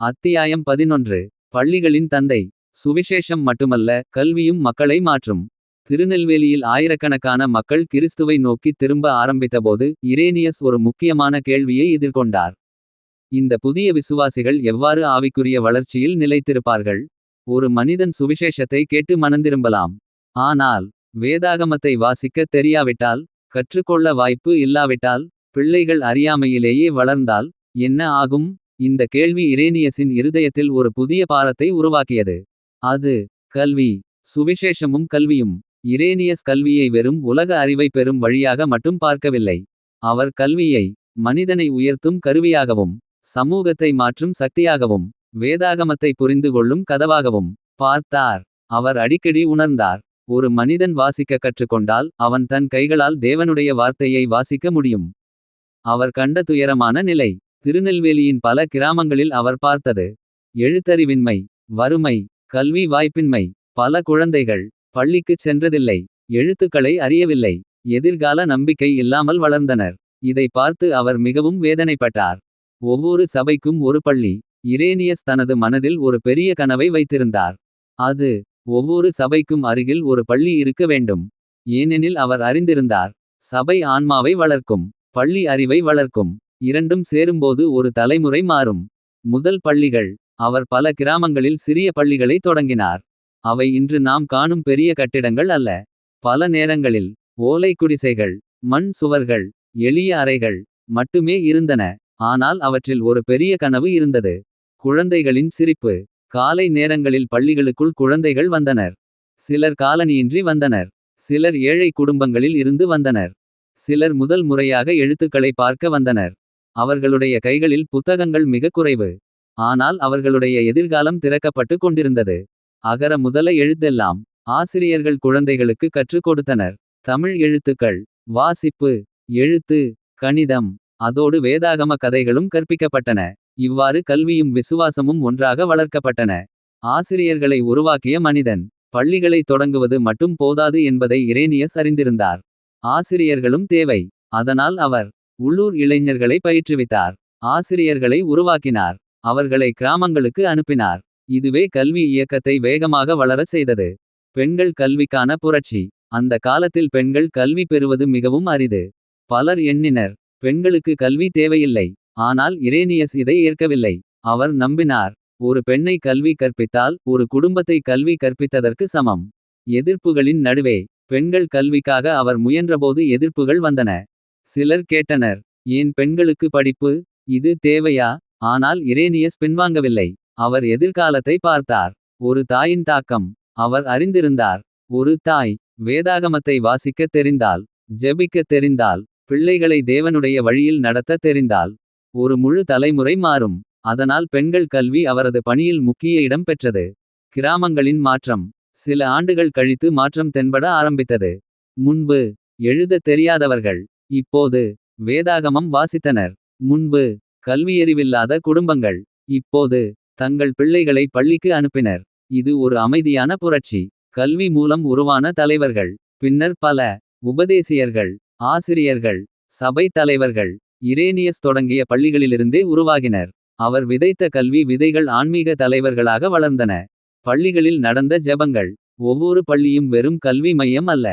அத்தியாயம் 11. பள்ளிகளின் தந்தை. சுவிசேஷம் மட்டுமல்ல, கல்வியும் மக்களை மாற்றும். திருநெல்வேலியில் ஆயிரக்கணக்கான மக்கள் கிறிஸ்துவை நோக்கி திரும்ப ஆரம்பித்தபோது இரேனியஸ் ஒரு முக்கியமான கேள்வியை எதிர்கொண்டார். இந்த புதிய விசுவாசிகள் எவ்வாறு ஆவிக்குரிய வளர்ச்சியில் நிலைத்திருப்பார்கள். ஒரு மனிதன் சுவிசேஷத்தை கேட்டு மனந்திரும்பலாம். ஆனால் வேதாகமத்தை வாசிக்க தெரியாவிட்டால், கற்றுக்கொள்ள வாய்ப்பு இல்லாவிட்டால், பிள்ளைகள் அறியாமையிலேயே வளர்ந்தால் என்ன ஆகும். இந்த கேள்வி இரேனியஸின் இருதயத்தில் ஒரு புதிய பாரத்தை உருவாக்கியது. அது கல்வி. சுவிசேஷமும் கல்வியும். இரேனியஸ் கல்வியை வெறும் உலக அறிவை பெறும் வழியாக மட்டும் பார்க்கவில்லை. அவர் கல்வியை மனிதனை உயர்த்தும் கருவியாகவும், சமூகத்தை மாற்றும் சக்தியாகவும், வேதாகமத்தை புரிந்து கொள்ளும் கதவாகவும் பார்த்தார். அவர் அடிக்கடி உணர்ந்தார், ஒரு மனிதன் வாசிக்க கற்றுக்கொண்டால் அவன் தன் கைகளால் தேவனுடைய வார்த்தையை வாசிக்க முடியும். அவர் கண்ட துயரமான நிலை திருநெல்வேலியின் பல கிராமங்களில் அவர் பார்த்தது. எழுத்தறிவின்மை, வறுமை, கல்வி வாய்ப்பின்மை. பல குழந்தைகள் பள்ளிக்குச் சென்றதில்லை, எழுத்துக்களை அறியவில்லை, எதிர்கால நம்பிக்கை இல்லாமல் வளர்ந்தனர். இதை பார்த்து அவர் மிகவும் வேதனைப்பட்டார். ஒவ்வொரு சபைக்கும் ஒரு பள்ளி. இரேனியஸ் தனது மனதில் ஒரு பெரிய கனவை வைத்திருந்தார். அது ஒவ்வொரு சபைக்கும் அருகில் ஒரு பள்ளி இருக்க வேண்டும். ஏனெனில் அவர் அறிந்திருந்தார், சபை ஆன்மாவை வளர்க்கும், பள்ளி அறிவை வளர்க்கும். இரண்டும் சேரும்போது ஒரு தலைமுறை மாறும். முதல் பள்ளிகள். அவர் பல கிராமங்களில் சிறிய பள்ளிகளை தொடங்கினார். அவை இன்று நாம் காணும் பெரிய கட்டிடங்கள் அல்ல. பல நேரங்களில் ஓலை குடிசைகள், மண் சுவர்கள், எளிய அறைகள் மட்டுமே இருந்தன. ஆனால் அவற்றில் ஒரு பெரிய கனவு இருந்தது. குழந்தைகளின் சிரிப்பு. காலை நேரங்களில் பள்ளிகளுக்குள் குழந்தைகள் வந்தனர். சிலர் காலணியின்றி வந்தனர். சிலர் ஏழை குடும்பங்களில் இருந்து வந்தனர். சிலர் முதல் முறையாக எழுத்துக்களை பார்க்க வந்தனர். அவர்களுடைய கைகளில் புத்தகங்கள் மிக குறைவு. ஆனால் அவர்களுடைய எதிர்காலம் திறக்கப்பட்டு கொண்டிருந்தது. அகர முதல எழுத்தெல்லாம் ஆசிரியர்கள் குழந்தைகளுக்கு கற்றுக் கொடுத்தனர். தமிழ் எழுத்துக்கள், வாசிப்பு, எழுத்து, கணிதம், அதோடு வேதாகம கதைகளும் கற்பிக்கப்பட்டன. இவ்வாறு கல்வியும் விசுவாசமும் ஒன்றாக வளர்க்கப்பட்டன. ஆசிரியர்களை உருவாக்கிய மனிதன். பள்ளிகளை தொடங்குவது மட்டும் போதாது என்பதை இரேனியஸ் அறிந்திருந்தார். ஆசிரியர்களும் தேவை. அதனால் அவர் உள்ளூர் இளைஞர்களை பயிற்றுவித்தார். ஆசிரியர்களை உருவாக்கினார். அவர்களை கிராமங்களுக்கு அனுப்பினார். இதுவே கல்வி இயக்கத்தை வேகமாக வளரச் செய்தது. பெண்கள் கல்விக்கான புரட்சி. அந்த காலத்தில் பெண்கள் கல்வி பெறுவது மிகவும் அரிது. பலர் எண்ணினர், பெண்களுக்கு கல்வி தேவையில்லை. ஆனால் இரேனியஸ் இதை ஏற்கவில்லை. அவர் நம்பினார், ஒரு பெண்ணை கல்வி கற்பித்தால் ஒரு குடும்பத்தை கல்வி கற்பித்ததற்கு சமம். எதிர்ப்புகளின் நடுவே பெண்கள் கல்விக்காக அவர் முயன்றபோது எதிர்ப்புகள் வந்தன. சிலர் கேட்டனர், ஏன் பெண்களுக்கு படிப்பு, இது தேவையா. ஆனால் இரேனியஸ் பின்வாங்கவில்லை. அவர் எதிர்காலத்தை பார்த்தார். ஒரு தாயின் தாக்கம். அவர் அறிந்திருந்தார், ஒரு தாய் வேதாகமத்தை வாசிக்க தெரிந்தால், ஜெபிக்க தெரிந்தால், பிள்ளைகளை தேவனுடைய வழியில் நடத்த தெரிந்தால், ஒரு முழு தலைமுறை மாறும். அதனால் பெண்கள் கல்வி அவரது பணியில் முக்கிய இடம் பெற்றது. கிராமங்களின் மாற்றம். சில ஆண்டுகள் கழித்து மாற்றம் தென்பட ஆரம்பித்தது. முன்பு எழுத தெரியாதவர்கள் இப்போது வேதாகமம் வாசித்தனர். முன்பு கல்வியறிவில்லாத குடும்பங்கள் இப்போது தங்கள் பிள்ளைகளை பள்ளிக்கு அனுப்பினர். இது ஒரு அமைதியான புரட்சி. கல்வி மூலம் உருவான தலைவர்கள். பின்னர் பல உபதேசியர்கள், ஆசிரியர்கள், சபை தலைவர்கள் இரேனியஸ் தொடங்கிய பள்ளிகளிலிருந்தே உருவாகினர். அவர் விதைத்த கல்வி விதைகள் ஆன்மீக தலைவர்களாக வளர்ந்தன. பள்ளிகளில் நடந்த ஜெபங்கள். ஒவ்வொரு பள்ளியும் வெறும் கல்வி மையம் அல்ல,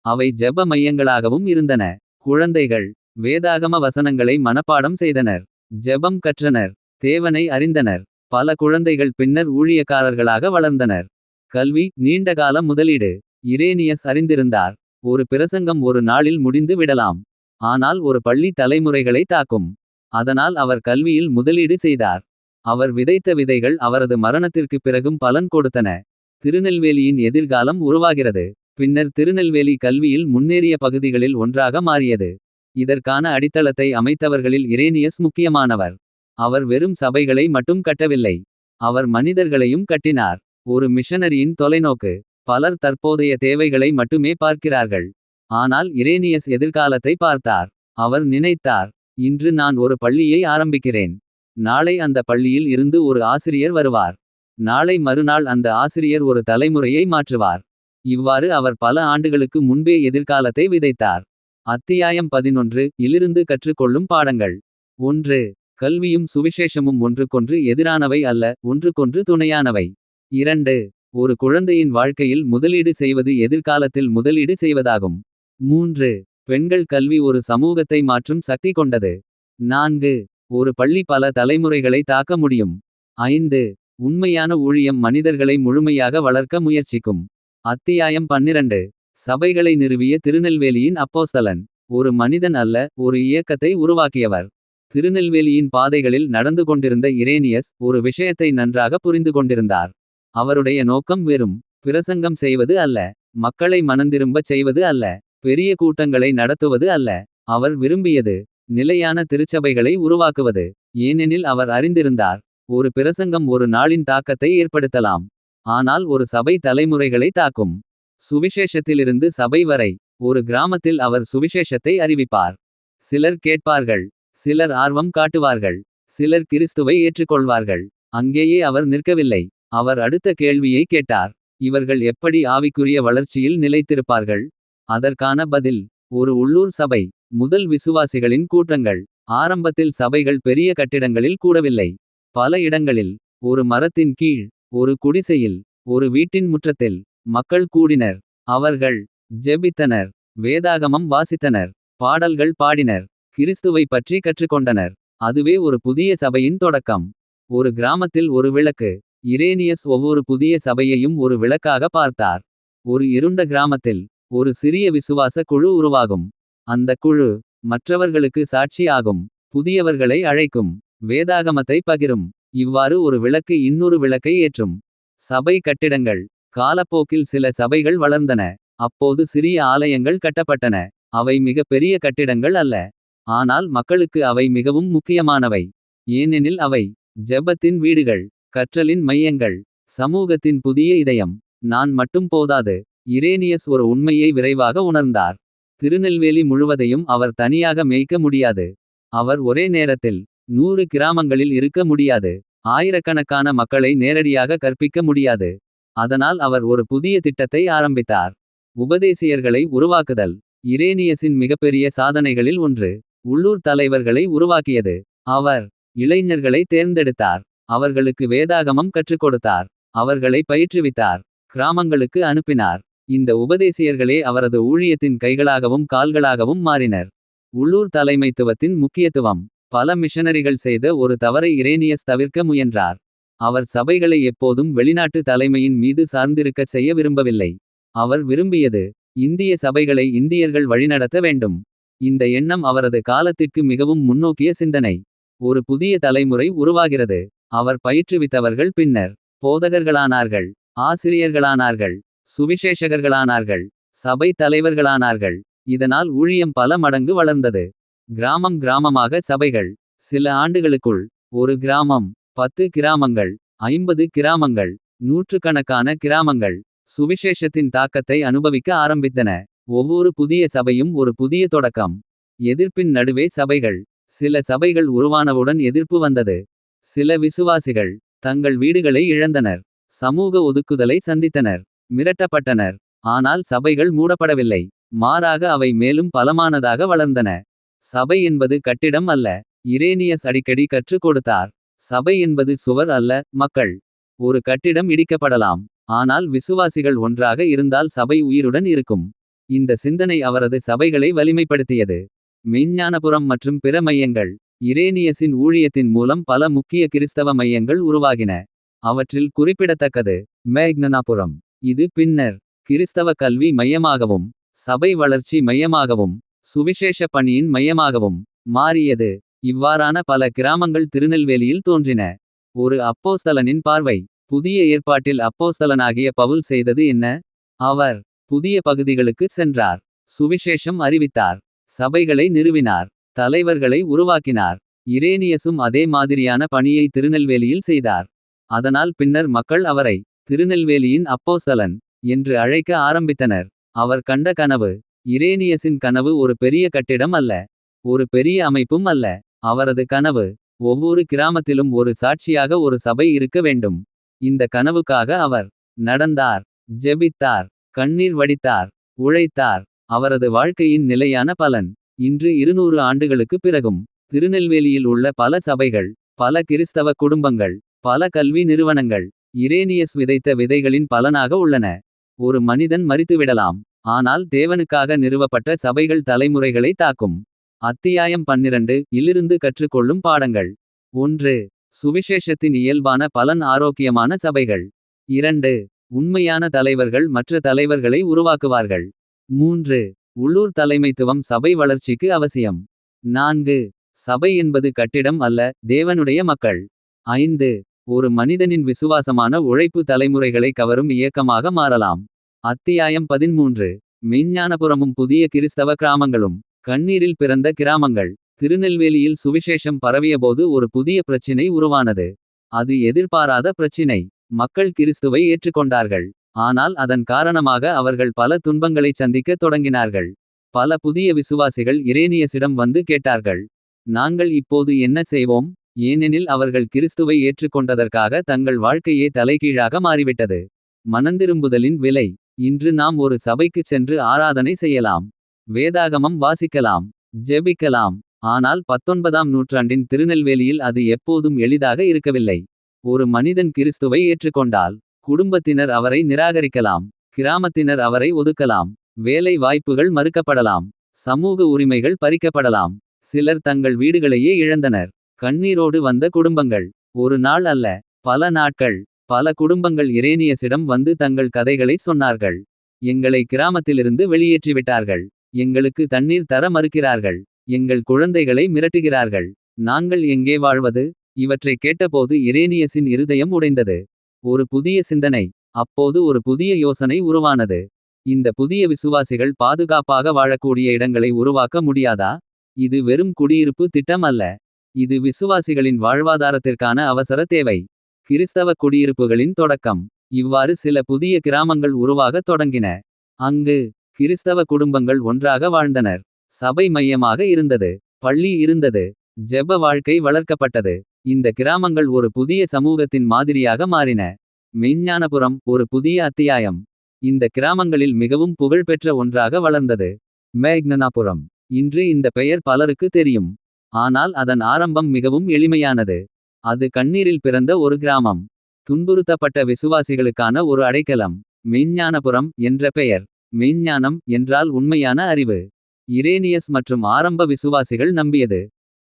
அவை ஜெப மையங்களாகவும் இருந்தன. குழந்தைகள் வேதாகம வசனங்களை மனப்பாடம் செய்தனர், ஜெபம் கற்றனர், தேவனை அறிந்தனர். பல குழந்தைகள் பின்னர் ஊழியக்காரர்களாக வளர்ந்தனர். கல்வி நீண்டகால முதலீடு. இரேனியஸ் அறிந்திருந்தார், ஒரு பிரசங்கம் ஒரு நாளில் முடிந்து விடலாம். ஆனால் ஒரு பள்ளி தலைமுறைகளை தாக்கும். அதனால் அவர் கல்வியில் முதலீடு செய்தார். அவர் விதைத்த விதைகள் அவரது மரணத்திற்கு பிறகும் பலன் கொடுத்தன. திருநெல்வேலியின் எதிர்காலம் உருவாகிறது. பின்னர் திருநெல்வேலி கல்வியில் முன்னேறிய பகுதிகளில் ஒன்றாக மாறியது. இதற்கான அடித்தளத்தை அமைத்தவர்களில் இரேனியஸ் முக்கியமானவர். அவர் வெறும் சபைகளை மட்டும் கட்டவில்லை, அவர் மனிதர்களையும் கட்டினார். ஒரு மிஷனரியின் தொலைநோக்கு. பலர் தற்போதைய தேவைகளை மட்டுமே பார்க்கிறார்கள். ஆனால் இரேனியஸ் எதிர்காலத்தை பார்த்தார். அவர் நினைத்தார், இன்று நான் ஒரு பள்ளியை ஆரம்பிக்கிறேன். நாளை அந்த பள்ளியில் இருந்து ஒரு ஆசிரியர் வருவார். நாளை மறுநாள் அந்த ஆசிரியர் ஒரு தலைமுறையை மாற்றுவார். இவ்வாறு அவர் பல ஆண்டுகளுக்கு முன்பே எதிர்காலத்தை விதைத்தார். அத்தியாயம் 11 இலிருந்து கற்றுக்கொள்ளும் பாடங்கள். 1. கல்வியும் சுவிசேஷமும் ஒன்றுக்கொன்று எதிரானவை அல்ல, ஒன்றுக்கொன்று துணையானவை. 2. ஒரு குழந்தையின் வாழ்க்கையில் முதலீடு செய்வது எதிர்காலத்தில் முதலீடு செய்வதாகும். 3. பெண்கள் கல்வி ஒரு சமூகத்தை மாற்றும் சக்தி கொண்டது. 4. ஒரு பள்ளி பல தலைமுறைகளை தாக்க முடியும். 5. உண்மையான ஊழியம் மனிதர்களை முழுமையாக வளர்க்க முயற்சிக்கும். அத்தியாயம் 12. சபைகளை நிறுவிய திருநெல்வேலியின் அப்போஸ்தலன். ஒரு மனிதன் அல்ல, ஒரு இயக்கத்தை உருவாக்கியவர். திருநெல்வேலியின் பாதைகளில் நடந்து கொண்டிருந்த இரேனியஸ் ஒரு விஷயத்தை நன்றாக புரிந்து கொண்டிருந்தார். அவருடைய நோக்கம் வெறும் பிரசங்கம் செய்வது அல்ல, மக்களை மனந்திரும்பச் செய்வது அல்ல, பெரிய கூட்டங்களை நடத்துவது அல்ல. அவர் விரும்பியது நிலையான திருச்சபைகளை உருவாக்குவது. ஏனெனில் அவர் அறிந்திருந்தார், ஒரு பிரசங்கம் ஒரு நாளின் தாக்கத்தை ஏற்படுத்தலாம், ஆனால் ஒரு சபை தலைமுறைகளை தாக்கும். சுவிசேஷத்திலிருந்து சபை வரை ஒரு கிராமத்தில் அவர் சுவிசேஷத்தை அறிவிப்பார். சிலர் கேட்பார்கள், சிலர் ஆர்வம் காட்டுவார்கள், சிலர் கிறிஸ்துவை ஏற்றுக்கொள்வார்கள். அங்கேயே அவர் நிற்கவில்லை. அவர் அடுத்த கேள்வியை கேட்டார், இவர்கள் எப்படி ஆவிக்குரிய வளர்ச்சியில் நிலைத்திருப்பார்கள்? அதற்கான பதில், ஒரு உள்ளூர் சபை. முதல் விசுவாசிகளின் கூட்டங்கள். ஆரம்பத்தில் சபைகள் பெரிய கட்டிடங்களில் கூடவில்லை. பல இடங்களில், ஒரு மரத்தின் கீழ், ஒரு குடிசையில், ஒரு வீட்டின் முற்றத்தில் மக்கள் கூடினர். அவர்கள் ஜெபித்தனர், வேதாகமம் வாசித்தனர், பாடல்கள் பாடினர், கிறிஸ்துவை பற்றி கற்றுக்கொண்டனர். அதுவே ஒரு புதிய சபையின் தொடக்கம். ஒரு கிராமத்தில் ஒரு விளக்கு. இரேனியஸ் ஒவ்வொரு புதிய சபையையும் ஒரு விளக்காக பார்த்தார். ஒரு இருண்ட கிராமத்தில் ஒரு சிறிய விசுவாச குழு உருவாகும். அந்த குழு மற்றவர்களுக்கு சாட்சி ஆகும், புதியவர்களை அழைக்கும், வேதாகமத்தை பகிரும். இவ்வாறு ஒரு விளக்கு இன்னொரு விளக்கை ஏற்றும். சபை கட்டிடங்கள். காலப்போக்கில் சில சபைகள் வளர்ந்தன. அப்போது சிறிய ஆலயங்கள் கட்டப்பட்டன. அவை மிக பெரிய கட்டிடங்கள் அல்ல, ஆனால் மக்களுக்கு அவை மிகவும் முக்கியமானவை. ஏனெனில் அவை ஜெபத்தின் வீடுகள், கற்றலின் மையங்கள், சமூகத்தின் புதிய இதயம். நான் மட்டும் போதாது. இரேனியஸ் ஒரு உண்மையை விரைவாக உணர்ந்தார். திருநெல்வேலி முழுவதையும் அவர் தனியாக மேய்க்க முடியாது. அவர் ஒரே நேரத்தில் 100 கிராமங்களில் இருக்க முடியாது. ஆயிரக்கணக்கான மக்களை நேரடியாக கற்பிக்க முடியாது. அதனால் அவர் ஒரு புதிய திட்டத்தை ஆரம்பித்தார். உபதேசியர்களை உருவாக்குதல். இரேனியஸின் மிகப்பெரிய சாதனைகளில் ஒன்று உள்ளூர் தலைவர்களை உருவாக்கியது. அவர் இளைஞர்களை தேர்ந்தெடுத்தார், அவர்களுக்கு வேதாகமம் கற்றுக் கொடுத்தார், அவர்களை பயிற்றுவித்தார், கிராமங்களுக்கு அனுப்பினார். இந்த உபதேசியர்களே அவரது ஊழியத்தின் கைகளாகவும் கால்களாகவும் மாறினர். உள்ளூர் தலைமைத்துவத்தின் முக்கியத்துவம். பல மிஷனரிகள் செய்த ஒரு தவறை இரேனியஸ் தவிர்க்க முயன்றார். அவர் சபைகளை எப்போதும் வெளிநாட்டு தலைமையின் மீது சார்ந்திருக்கச் செய்ய விரும்பவில்லை. அவர் விரும்பியது இந்திய சபைகளை இந்தியர்கள் வழிநடத்த வேண்டும். இந்த எண்ணம் அவரது காலத்திற்கு மிகவும் முன்னோக்கிய சிந்தனை. ஒரு புதிய தலைமுறை உருவாகிறது. அவர் பயிற்றுவித்தவர்கள் பின்னர் போதகர்களானார்கள், ஆசிரியர்களானார்கள், சுவிசேஷகர்களானார்கள், சபை தலைவர்களானார்கள். இதனால் ஊழியம் பல மடங்கு வளர்ந்தது. கிராமம் கிராமமாக சபைகள். சில ஆண்டுகளுக்குள் ஒரு கிராமம், 10 கிராமங்கள், 50 கிராமங்கள், நூற்றுக்கணக்கான கிராமங்கள் சுவிசேஷத்தின் தாக்கத்தை அனுபவிக்க ஆரம்பித்தன. ஒவ்வொரு புதிய சபையும் ஒரு புதிய தொடக்கம். எதிர்ப்பின் நடுவே சபைகள். சில சபைகள் உருவானவுடன் எதிர்ப்பு வந்தது. சில விசுவாசிகள் தங்கள் வீடுகளை இழந்தனர், சமூக ஒதுக்குதலை சந்தித்தனர், மிரட்டப்பட்டனர். ஆனால் சபைகள் மூடப்படவில்லை, மாறாக அவை மேலும் பலமானதாக வளர்ந்தன. சபை என்பது கட்டிடம் அல்ல. இரேனியஸ் அடிக்கடி கற்றுக் கொடுத்தார், சபை என்பது சுவர் அல்ல, மக்கள். ஒரு கட்டிடம் இடிக்கப்படலாம், ஆனால் விசுவாசிகள் ஒன்றாக இருந்தால் சபை உயிருடன் இருக்கும். இந்த சிந்தனை அவரது சபைகளை வலிமைப்படுத்தியது. மெய்ஞ்ஞானபுரம் மற்றும் பிற மையங்கள். இரேனியஸின் ஊழியத்தின் மூலம் பல முக்கிய கிறிஸ்தவ மையங்கள் உருவாகின. அவற்றில் குறிப்பிடத்தக்கது மேக்னனாபுரம். இது பின்னர் கிறிஸ்தவ கல்வி மையமாகவும் சபை வளர்ச்சி மையமாகவும் சுவிசேஷ பணியின் மையமாகவும் மாறியது. இவ்வாறான பல கிராமங்கள் திருநெல்வேலியில் தோன்றின. ஒரு அப்போஸ்தலனின் பார்வை. புதிய ஏற்பாட்டில் அப்போஸ்தலனாகிய பவுல் செய்தது என்ன? அவர் புதிய பகுதிகளுக்கு சென்றார், சுவிசேஷம் அறிவித்தார், சபைகளை நிறுவினார், தலைவர்களை உருவாக்கினார். இரேனியஸும் அதே மாதிரியான பணியை திருநெல்வேலியில் செய்தார். அதனால் பின்னர் மக்கள் அவரை திருநெல்வேலியின் அப்போஸ்தலன் என்று அழைக்க ஆரம்பித்தனர். அவர் கண்ட கனவு. இரேனியஸின் கனவு ஒரு பெரிய கட்டிடம் அல்ல, ஒரு பெரிய அமைப்பும் அல்ல. அவரது கனவு ஒவ்வொரு கிராமத்திலும் ஒரு சாட்சியாக ஒரு சபை இருக்க வேண்டும். இந்த கனவுக்காக அவர் நடந்தார், ஜெபித்தார், கண்ணீர் வடித்தார், உழைத்தார். அவரது வாழ்க்கையின் நிலையான பலன் இன்று 200 ஆண்டுகளுக்கு பிறகும் திருநெல்வேலியில் உள்ள பல சபைகள், பல கிறிஸ்தவ குடும்பங்கள், பல கல்வி நிறுவனங்கள் இரேனியஸ் விதைத்த விதைகளின் பலனாக உள்ளன. ஒரு மனிதன் மரித்துவிடலாம், ஆனால் தேவனுக்காக நிறுவப்பட்ட சபைகள் தலைமுறைகளை தாக்கும். அத்தியாயம் 12 இலிருந்து கற்றுக்கொள்ளும் பாடங்கள். 1. சுவிசேஷத்தின் இயல்பான பலன் ஆரோக்கியமான சபைகள். 2. உண்மையான தலைவர்கள் மற்ற தலைவர்களை உருவாக்குவார்கள். 3. உள்ளூர் தலைமைத்துவம் சபை வளர்ச்சிக்கு அவசியம். 4. சபை என்பது கட்டிடம் அல்ல, தேவனுடைய மக்கள். 5. ஒரு மனிதனின் விசுவாசமான உழைப்பு தலைமுறைகளை கவரும் இயக்கமாக மாறலாம். அத்தியாயம் 13 மெய்ஞானபுரமும் புதிய கிறிஸ்தவ கிராமங்களும். கண்ணீரில் பிறந்த கிராமங்கள். திருநெல்வேலியில் சுவிசேஷம் பரவியபோது ஒரு புதிய பிரச்சினை உருவானது. அது எதிர்பாராத பிரச்சினை. மக்கள் கிறிஸ்துவை ஏற்றுக்கொண்டார்கள். ஆனால் அதன் காரணமாக அவர்கள் பல துன்பங்களை சந்திக்க தொடங்கினார்கள். பல புதிய விசுவாசிகள் இரேனியஸிடம் வந்து கேட்டார்கள், நாங்கள் இப்போது என்ன செய்வோம்? ஏனெனில் அவர்கள் கிறிஸ்துவை ஏற்றுக்கொண்டதற்காக தங்கள் வாழ்க்கையே தலைகீழாக மாறிவிட்டது. மனந்திரும்புதலின் விலை. இன்று நாம் ஒரு சபைக்குச் சென்று ஆராதனை செய்யலாம், வேதாகமம் வாசிக்கலாம், ஜெபிக்கலாம். ஆனால் 19ஆம் நூற்றாண்டின் திருநெல்வேலியில் அது எப்போதும் எளிதாக இருக்கவில்லை. ஒரு மனிதன் கிறிஸ்துவை ஏற்றுக்கொண்டால் குடும்பத்தினர் அவரை நிராகரிக்கலாம், கிராமத்தினர் அவரை ஒதுக்கலாம், வேலை வாய்ப்புகள் மறுக்கப்படலாம், சமூக உரிமைகள் பறிக்கப்படலாம். சிலர் தங்கள் வீடுகளையே இழந்தனர். கண்ணீரோடு வந்த குடும்பங்கள். ஒரு நாள் அல்ல, பல நாட்கள். பல குடும்பங்கள் இரேனியஸிடம் வந்து தங்கள் கதைகளை சொன்னார்கள். எங்களை கிராமத்திலிருந்து வெளியேற்றிவிட்டார்கள், எங்களுக்கு தண்ணீர் தர மறுக்கிறார்கள், எங்கள் குழந்தைகளை மிரட்டுகிறார்கள், நாங்கள் எங்கே வாழ்வது? இவற்றை கேட்டபோது இரேனியஸின் இருதயம் உடைந்தது. ஒரு புதிய சிந்தனை. அப்போது ஒரு புதிய யோசனை உருவானது. இந்த புதிய விசுவாசிகள் பாதுகாப்பாக வாழக்கூடிய இடங்களை உருவாக்க முடியாதா? இது வெறும் குடியிருப்பு திட்டம் அல்ல, இது விசுவாசிகளின் வாழ்வாதாரத்திற்கான அவசர தேவை. கிறிஸ்தவ குடியிருப்புகளின் தொடக்கம். இவ்வாறு சில புதிய கிராமங்கள் உருவாகத் தொடங்கின. அங்கு கிறிஸ்தவ குடும்பங்கள் ஒன்றாக வாழ்ந்தனர். சபை மையமாக இருந்தது, பள்ளி இருந்தது, ஜெப வாழ்க்கை வளர்க்கப்பட்டது. இந்த கிராமங்கள் ஒரு புதிய சமூகத்தின் மாதிரியாக மாறின. மெய்ஞானபுரம் ஒரு புதிய அத்தியாயம். இந்த கிராமங்களில் மிகவும் புகழ்பெற்ற ஒன்றாக வளர்ந்தது மெய்ஞானபுரம். இன்று இந்த பெயர் பலருக்கு தெரியும், ஆனால் அதன் ஆரம்பம் மிகவும் எளிமையானது. அது கண்ணீரில் பிறந்த ஒரு கிராமம், துன்புறுத்தப்பட்ட விசுவாசிகளுக்கான ஒரு அடைக்கலம். மெய்ஞானபுரம் என்ற பெயர். மெய்ஞானம் என்றால் உண்மையான அறிவு. இரேனியஸ் மற்றும் ஆரம்ப விசுவாசிகள் நம்பியது,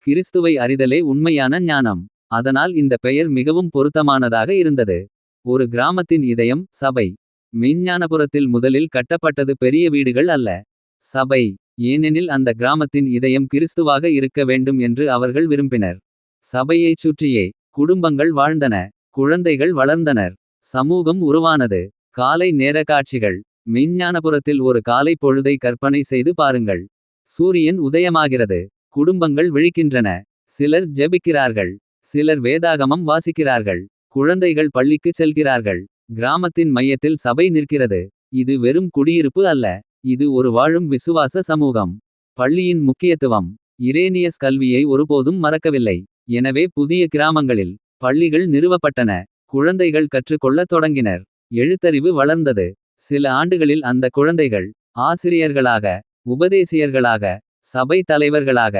கிறிஸ்துவை அறிதலே உண்மையான ஞானம். அதனால் இந்த பெயர் மிகவும் பொருத்தமானதாக இருந்தது. ஒரு கிராமத்தின் இதயம் சபை. மெய்ஞானபுரத்தில் முதலில் கட்டப்பட்டது பெரிய வீடுகள் அல்ல, சபை. ஏனெனில் அந்த கிராமத்தின் இதயம் கிறிஸ்துவாக இருக்க வேண்டும் என்று அவர்கள் விரும்பினர். சபையைச் சுற்றியே குடும்பங்கள் வாழ்ந்தன, குழந்தைகள் வளர்ந்தனர், சமூகம் உருவானது. காலை நேர காட்சிகள். மெய்ஞானபுரத்தில் ஒரு காலை பொழுதை கற்பனை செய்து பாருங்கள். சூரியன் உதயமாகிறது, குடும்பங்கள் விழிக்கின்றன, சிலர் ஜெபிக்கிறார்கள், சிலர் வேதாகமம் வாசிக்கிறார்கள், குழந்தைகள் பள்ளிக்கு செல்கிறார்கள். கிராமத்தின் மையத்தில் சபை நிற்கிறது. இது வெறும் குடியிருப்பு அல்ல, இது ஒரு வாழும் விசுவாச சமூகம். பள்ளியின் முக்கியத்துவம். இரேனியஸ் கல்வியை ஒருபோதும் மறக்கவில்லை. எனவே புதிய கிராமங்களில் பள்ளிகள் நிறுவப்பட்டன, குழந்தைகள் கற்றுக்கொள்ளத் தொடங்கினர், எழுத்தறிவு வளர்ந்தது. சில ஆண்டுகளில் அந்த குழந்தைகள் ஆசிரியர்களாக, உபதேசியர்களாக, சபை தலைவர்களாக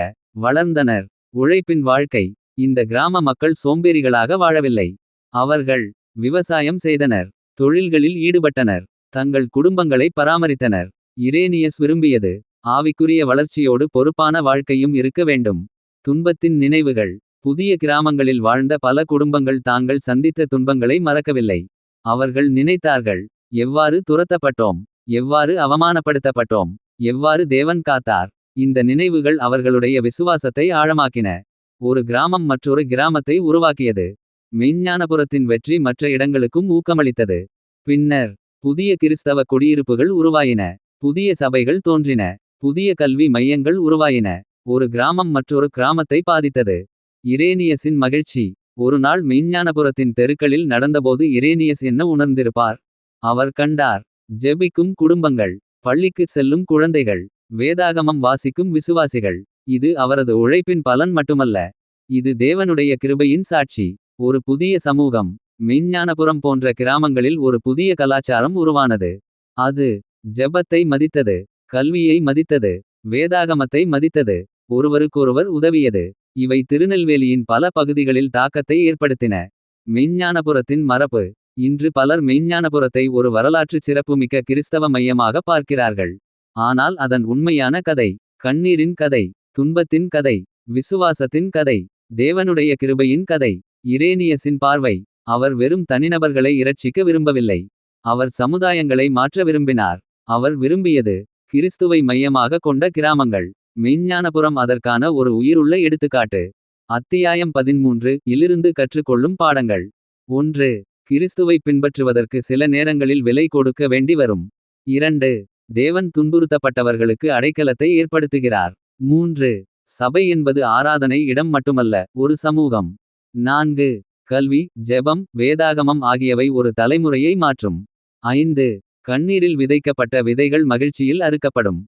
வளர்ந்தனர். உழைப்பின் வாழ்க்கை. இந்த கிராம மக்கள் சோம்பேறிகளாக வாழவில்லை. அவர்கள் விவசாயம் செய்தனர், தொழில்களில் ஈடுபட்டனர், தங்கள் குடும்பங்களை பராமரித்தனர். இரேனியஸ் விரும்பியது ஆவிக்குரிய வளர்ச்சியோடு பொறுப்பான வாழ்க்கையும் இருக்க வேண்டும். துன்பத்தின் நினைவுகள். புதிய கிராமங்களில் வாழ்ந்த பல குடும்பங்கள் தாங்கள் சந்தித்த துன்பங்களை மறக்கவில்லை. அவர்கள் நினைத்தார்கள், எவ்வாறு துரத்தப்பட்டோம், எவ்வாறு அவமானப்படுத்தப்பட்டோம், எவ்வாறு தேவன் காத்தார். இந்த நினைவுகள் அவர்களுடைய விசுவாசத்தை ஆழமாக்கின. ஒரு கிராமம் மற்றொரு கிராமத்தை உருவாக்கியது. மெய்ஞானபுரத்தின் வெற்றி மற்ற இடங்களுக்கும் ஊக்கமளித்தது. பின்னர் புதிய கிறிஸ்தவ குடியிருப்புகள் உருவாயின, புதிய சபைகள் தோன்றின, புதிய கல்வி மையங்கள் உருவாயின. ஒரு கிராமம் மற்றொரு கிராமத்தை பாதித்தது. இரேனியஸின் மகிழ்ச்சி. ஒரு நாள் மெய்ஞானபுரத்தின் தெருக்களில் நடந்தபோது இரேனியஸ் என்ன உணர்ந்திருப்பார்? அவர் கண்டார், ஜெபிக்கும் குடும்பங்கள், பள்ளிக்குச் செல்லும் குழந்தைகள், வேதாகமம் வாசிக்கும் விசுவாசிகள். இது அவரது உழைப்பின் பலன் மட்டுமல்ல, இது தேவனுடைய கிருபையின் சாட்சி. ஒரு புதிய சமூகம். மெய்ஞானபுரம் போன்ற கிராமங்களில் ஒரு புதிய கலாச்சாரம் உருவானது. அது ஜெபத்தை மதித்தது, கல்வியை மதித்தது, வேதாகமத்தை மதித்தது, ஒருவருக்கொருவர் உதவியது. இவை திருநெல்வேலியின் பல பகுதிகளில் தாக்கத்தை ஏற்படுத்தின. மெய்ஞ்ஞானபுரத்தின் மரபு. இன்று பலர் மெய்ஞ்ஞானபுரத்தை ஒரு வரலாற்று சிறப்புமிக்க கிறிஸ்தவ மையமாக பார்க்கிறார்கள். ஆனால் அதன் உண்மையான கதை கண்ணீரின் கதை, துன்பத்தின் கதை, விசுவாசத்தின் கதை, தேவனுடைய கிருபையின் கதை. இரேனியஸின் பார்வை. அவர் வெறும் தனிநபர்களை இரட்சிக்க விரும்பவில்லை. அவர் சமுதாயங்களை மாற்ற விரும்பினார். அவர் விரும்பியது கிறிஸ்துவை மையமாக கொண்ட கிராமங்கள். மெய்ஞ்ஞானபுரம் அதற்கான ஒரு உயிருள்ள எடுத்துக்காட்டு. அத்தியாயம் 13 இலிருந்து கற்றுக்கொள்ளும் பாடங்கள். 1. கிறிஸ்துவை பின்பற்றுவதற்கு சில நேரங்களில் விலை கொடுக்க வேண்டி வரும். 2. தேவன் துன்புறுத்தப்பட்டவர்களுக்கு அடைக்கலத்தை ஏற்படுத்துகிறார். 3. சபை என்பது ஆராதனை இடம் மட்டுமல்ல, ஒரு சமூகம். 4. கல்வி, ஜெபம், வேதாகமம் ஆகியவை ஒரு தலைமுறையை மாற்றும். 5. கண்ணீரில் விதைக்கப்பட்ட விதைகள் மகிழ்ச்சியில் அறுக்கப்படும்.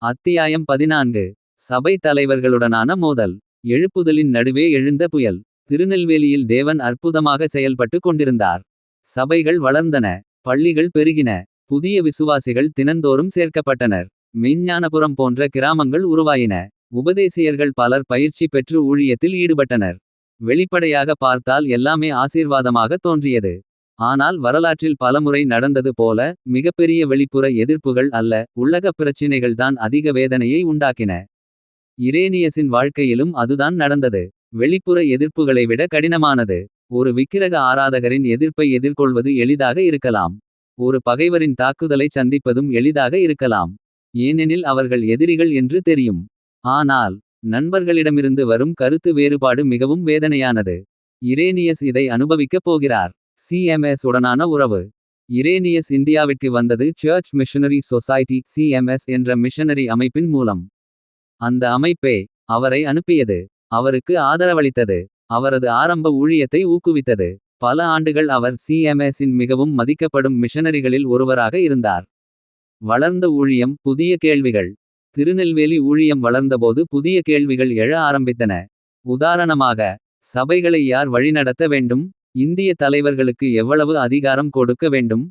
அத்தியாயம் 14. சபை தலைவர்களுடனான மோதல். எழுப்புதலின் நடுவே எழுந்த புயல். திருநெல்வேலியில் தேவன் அற்புதமாக செயல்பட்டு கொண்டிருந்தார். சபைகள் வளர்ந்தன. பள்ளிகள் பெருகின. புதிய விசுவாசிகள் தினந்தோறும் சேர்க்கப்பட்டனர். மெய்ஞ்ஞானபுரம் போன்ற கிராமங்கள் உருவாயின. உபதேசியர்கள் பலர் பயிற்சி பெற்று ஊழியத்தில் ஈடுபட்டனர். வெளிப்படையாக பார்த்தால் எல்லாமே ஆசீர்வாதமாக தோன்றியது. ஆனால் வரலாற்றில் பலமுறை நடந்தது போல, மிகப்பெரிய வெளிப்புற எதிர்ப்புகள் அல்ல, உள்ளகப் பிரச்சினைகள்தான் அதிக வேதனையை உண்டாக்கின. இரேனியஸின் வாழ்க்கையிலும் அதுதான் நடந்தது. வெளிப்புற எதிர்ப்புகளை விட கடினமானது. ஒரு விக்கிரக ஆராதகரின் எதிர்ப்பை எதிர்கொள்வது எளிதாக இருக்கலாம். ஒரு பகைவரின் தாக்குதலை சந்திப்பதும் எளிதாக இருக்கலாம். ஏனெனில் அவர்கள் எதிரிகள் என்று தெரியும். ஆனால் நண்பர்களிடமிருந்து வரும் கருத்து வேறுபாடு மிகவும் வேதனையானது. இரேனியஸ் இதை அனுபவிக்கப் போகிறார். சிஎம்எஸ் உடனான உறவு. இரேனியஸ் இந்தியாவிற்கு வந்தது சர்ச் மிஷனரி சொசைட்டி சிஎம்எஸ் என்ற மிஷனரி அமைப்பின் மூலம். அந்த அமைப்பே அவரை அனுப்பியது. அவருக்கு ஆதரவளித்தது. அவரது ஆரம்ப ஊழியத்தை ஊக்குவித்தது. பல ஆண்டுகள் அவர் சிஎம்எஸின் மிகவும் மதிக்கப்படும் மிஷனரிகளில் ஒருவராக இருந்தார். வளர்ந்த ஊழியம், புதிய கேள்விகள். திருநெல்வேலி ஊழியம் வளர்ந்தபோது புதிய கேள்விகள் எழ ஆரம்பித்தன. உதாரணமாக, சபைகளை யார் வழிநடத்த வேண்டும்? இந்திய தலைவர்களுக்கு எவ்வளவு அதிகாரம் கொடுக்க வேண்டும்?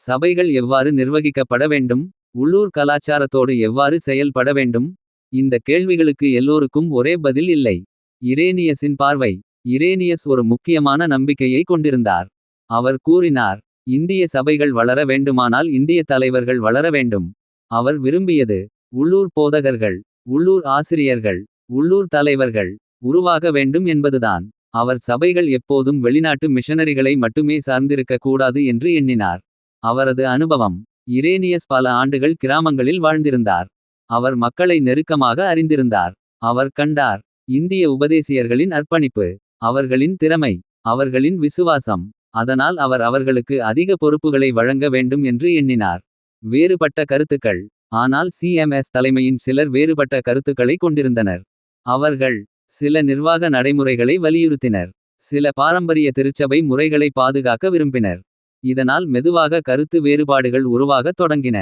சபைகள் எவ்வாறு நிர்வகிக்கப்பட வேண்டும்? உள்ளூர் கலாச்சாரத்தோடு எவ்வாறு செயல்பட வேண்டும்? இந்த கேள்விகளுக்கு எல்லோருக்கும் ஒரே பதில் இல்லை. இரேனியஸின் பார்வை. இரேனியஸ் ஒரு முக்கியமான நம்பிக்கையை கொண்டிருந்தார். அவர் கூறினார், இந்திய சபைகள் வளர வேண்டுமானால் இந்திய தலைவர்கள் வளர வேண்டும். அவர் விரும்பியது உள்ளூர் போதகர்கள், உள்ளூர் ஆசிரியர்கள், உள்ளூர் தலைவர்கள் உருவாக வேண்டும் என்பதுதான். அவர் சபைகள் எப்போதும் வெளிநாட்டு மிஷனரிகளை மட்டுமே சார்ந்திருக்க கூடாது என்று எண்ணினார். அவரது அனுபவம். இரேனியஸ் பல ஆண்டுகள் கிராமங்களில் வாழ்ந்திருந்தார். அவர் மக்களை நெருக்கமாக அறிந்திருந்தார். அவர் கண்டார் இந்திய உபதேசியர்களின் அர்ப்பணிப்பு, அவர்களின் திறமை, அவர்களின் விசுவாசம். அதனால் அவர் அவர்களுக்கு அதிக பொறுப்புகளை வழங்க வேண்டும் என்று எண்ணினார். வேறுபட்ட கருத்துக்கள். ஆனால் சிஎம்எஸ் தலைமையின் சிலர் வேறுபட்ட கருத்துக்களை கொண்டிருந்தனர். அவர்கள் சில நிர்வாக நடைமுறைகளை வலியுறுத்தினர். சில பாரம்பரிய திருச்சபை முறைகளை பாதுகாக்க விரும்பினர். இதனால் மெதுவாக கருத்து வேறுபாடுகள் உருவாகத் தொடங்கின.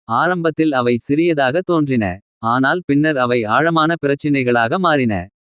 ஆரம்பத்தில் அவை சிறியதாக தோன்றின. ஆனால் பின்னர் அவை ஆழமான பிரச்சினைகளாக மாறின.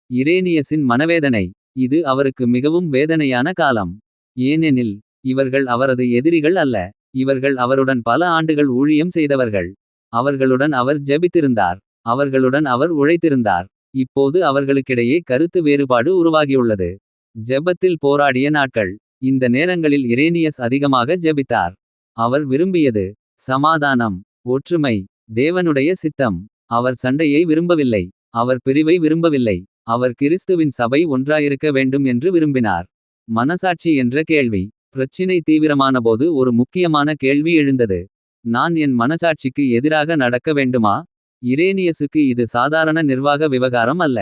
இரேனியஸின் மனவேதனை. இது அவருக்கு மிகவும் வேதனையான காலம். ஏனெனில் இவர்கள் அவரது எதிரிகள் அல்ல. இவர்கள் அவருடன் பல ஆண்டுகள் ஊழியம் செய்தவர்கள். அவர்களுடன் அவர் ஜெபித்திருந்தார். அவர்களுடன் அவர் உழைத்திருந்தார். இப்போது அவர்களுக்கிடையே கருத்து வேறுபாடு உருவாகியுள்ளது. ஜெபத்தில் போராடிய நாட்கள். இந்த நேரங்களில் இரேனியஸ் அதிகமாக ஜெபித்தார். அவர் விரும்பியது சமாதானம், ஒற்றுமை, தேவனுடைய சித்தம். அவர் சண்டையை விரும்பவில்லை. அவர் பிரிவை விரும்பவில்லை. அவர் கிறிஸ்துவின் சபை ஒன்றாயிருக்க வேண்டும் என்று விரும்பினார். மனசாட்சி என்ற கேள்வி. பிரச்சினை தீவிரமானபோது ஒரு முக்கியமான கேள்வி எழுந்தது. நான் என் மனசாட்சிக்கு எதிராக நடக்க வேண்டுமா? இரேனியஸுக்கு இது சாதாரண நிர்வாக விவகாரம் அல்ல.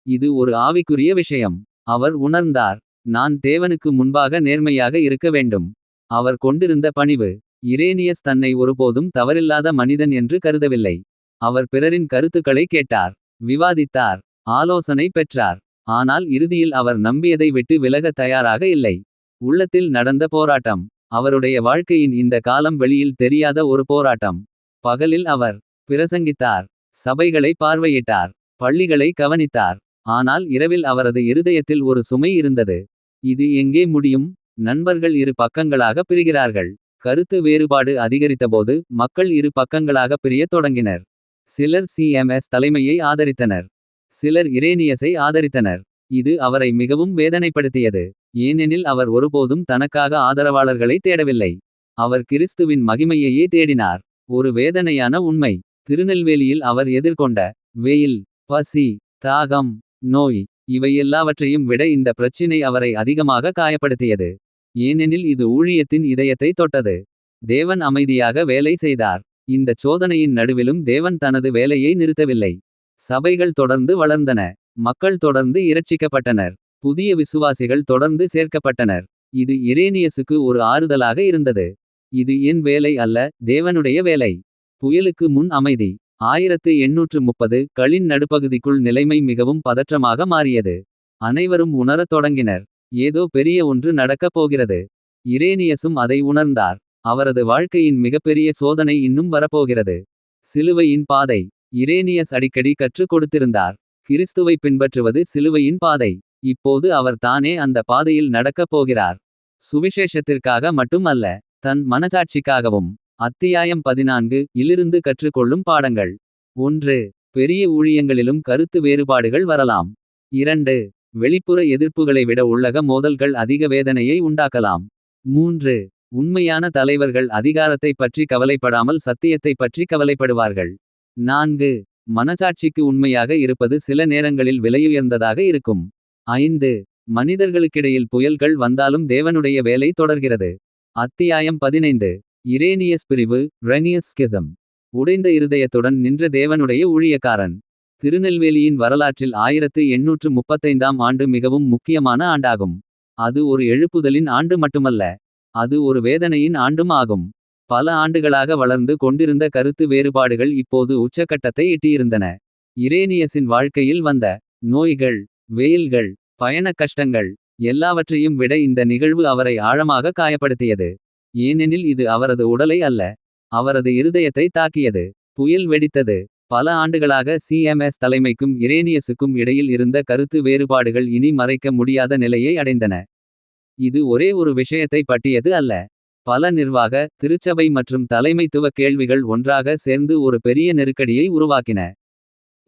இது ஒரு ஆவிக்குரிய விஷயம். அவர் உணர்ந்தார், நான் தேவனுக்கு முன்பாக நேர்மையாக இருக்க வேண்டும். அவர் கொண்டிருந்த பணிவு. இரேனியஸ் தன்னை ஒருபோதும் தவறில்லாத மனிதன் என்று கருதவில்லை. அவர் பிறரின் கருத்துக்களை கேட்டார், விவாதித்தார், ஆலோசனை பெற்றார். ஆனால் இறுதியில் அவர் நம்பியதை விட்டு விலக தயாராக இல்லை. உள்ளத்தில் நடந்த போராட்டம். அவருடைய வாழ்க்கையின் இந்த காலம் வெளியில் தெரியாத ஒரு போராட்டம். பகலில் அவர் பிரசங்கித்தார், சபைகளை பார்வையிட்டார், பள்ளிகளை கவனித்தார். ஆனால் இரவில் அவரது இருதயத்தில் ஒரு சுமை இருந்தது. இது எங்கே முடியும்? நண்பர்கள் இரு பக்கங்களாக பிரிகிறார்கள். கருத்து வேறுபாடு அதிகரித்தபோது மக்கள் இரு பக்கங்களாக பிரியத் தொடங்கினர். சிலர் சிஎம்எஸ் தலைமையை ஆதரித்தனர். சிலர் இரேனியஸை ஆதரித்தனர். இது அவரை மிகவும் வேதனைப்படுத்தியது. ஏனெனில் அவர் ஒருபோதும் தனக்காக ஆதரவாளர்களை தேடவில்லை. அவர் கிறிஸ்துவின் மகிமையையே தேடினார். ஒரு வேதனையான உண்மை. திருநெல்வேலியில் அவர் எதிர்கொண்ட வெயில், பசி, தாகம், நோய் இவையெல்லாவற்றையும் விட இந்த பிரச்சினை அவரை அதிகமாக காயப்படுத்தியது. ஏனெனில் இது ஊழியத்தின் இதயத்தை தொட்டது. தேவன் அமைதியாக வேலை செய்தார். இந்த சோதனையின் நடுவிலும் தேவன் தனது வேலையை நிறுத்தவில்லை. சபைகள் தொடர்ந்து வளர்ந்தன. மக்கள் தொடர்ந்து இரட்சிக்கப்பட்டனர். புதிய விசுவாசிகள் தொடர்ந்து சேர்க்கப்பட்டனர். இது இரேனியசுக்கு ஒரு ஆறுதலாக இருந்தது. இது என் வேலை அல்ல, தேவனுடைய வேலை. புயலுக்கு முன் அமைதி. 1830 களின் நடுப்பகுதிக்குள் நிலைமை மிகவும் பதற்றமாக மாறியது. அனைவரும் உணரத் தொடங்கினர். ஏதோ பெரிய ஒன்று நடக்கப் போகிறது. இரேனியசும் அதை உணர்ந்தார். அவரது வாழ்க்கையின் மிகப்பெரிய சோதனை இன்னும் வரப்போகிறது. சிலுவையின் பாதை. இரேனியஸ் அடிக்கடி கற்றுக் கொடுத்திருந்தார். கிறிஸ்துவை பின்பற்றுவது சிலுவையின் பாதை. இப்போது அவர் தானே அந்த பாதையில் நடக்கப் போகிறார். சுவிசேஷத்திற்காக மட்டும் அல்ல, தன் மனசாட்சிக்காகவும். அத்தியாயம் 14 இலிருந்து கற்றுக்கொள்ளும் பாடங்கள். 1. பெரிய ஊழியங்களிலும் கருத்து வேறுபாடுகள் வரலாம். 2. வெளிப்புற எதிர்ப்புகளை விட உள்ளக மோதல்கள் அதிக வேதனையை உண்டாக்கலாம். 3. உண்மையான தலைவர்கள் அதிகாரத்தைப் பற்றி கவலைப்படாமல் சத்தியத்தைப் பற்றி கவலைப்படுவார்கள். 4. மனசாட்சிக்கு உண்மையாக இருப்பது சில நேரங்களில் விலையுயர்ந்ததாக இருக்கும். 5. மனிதர்களுக்கிடையில் புயல்கள் வந்தாலும் தேவனுடைய வேலை தொடர்கிறது. அத்தியாயம் 15 இரேனியஸ் பிரிவு, ரெனியஸ் ஸ்கிசம். உடைந்த இருதயத்துடன் நின்ற தேவனுடைய ஊழியக்காரன். திருநெல்வேலியின் வரலாற்றில் 1835ஆம் ஆண்டு மிகவும் முக்கியமான ஆண்டாகும். அது ஒரு எழுப்புதலின் ஆண்டு மட்டுமல்ல, அது ஒரு வேதனையின் ஆண்டும் ஆகும். பல ஆண்டுகளாக வளர்ந்து கொண்டிருந்த கருத்து வேறுபாடுகள் இப்போது உச்சக்கட்டத்தை எட்டியிருந்தன. இரேனியஸின் வாழ்க்கையில் வந்த நோய்கள், வெயில்கள், பயண கஷ்டங்கள் எல்லாவற்றையும் விட இந்த நிகழ்வு அவரை ஆழமாக காயப்படுத்தியது. ஏனெனில் இது அவரது உடலை அல்ல, அவரது இருதயத்தை தாக்கியது. புயல் வெடித்தது. பல ஆண்டுகளாக சிஎம்எஸ் தலைமைக்கும் இரேனியஸுக்கும் இடையில் இருந்த கருத்து வேறுபாடுகள் இனி மறைக்க முடியாத நிலையை அடைந்தன. இது ஒரே ஒரு விஷயத்தை பற்றியது அல்ல. பல நிர்வாக, திருச்சபை மற்றும் தலைமைத்துவ கேள்விகள் ஒன்றாக சேர்ந்து ஒரு பெரிய நெருக்கடியை உருவாக்கின.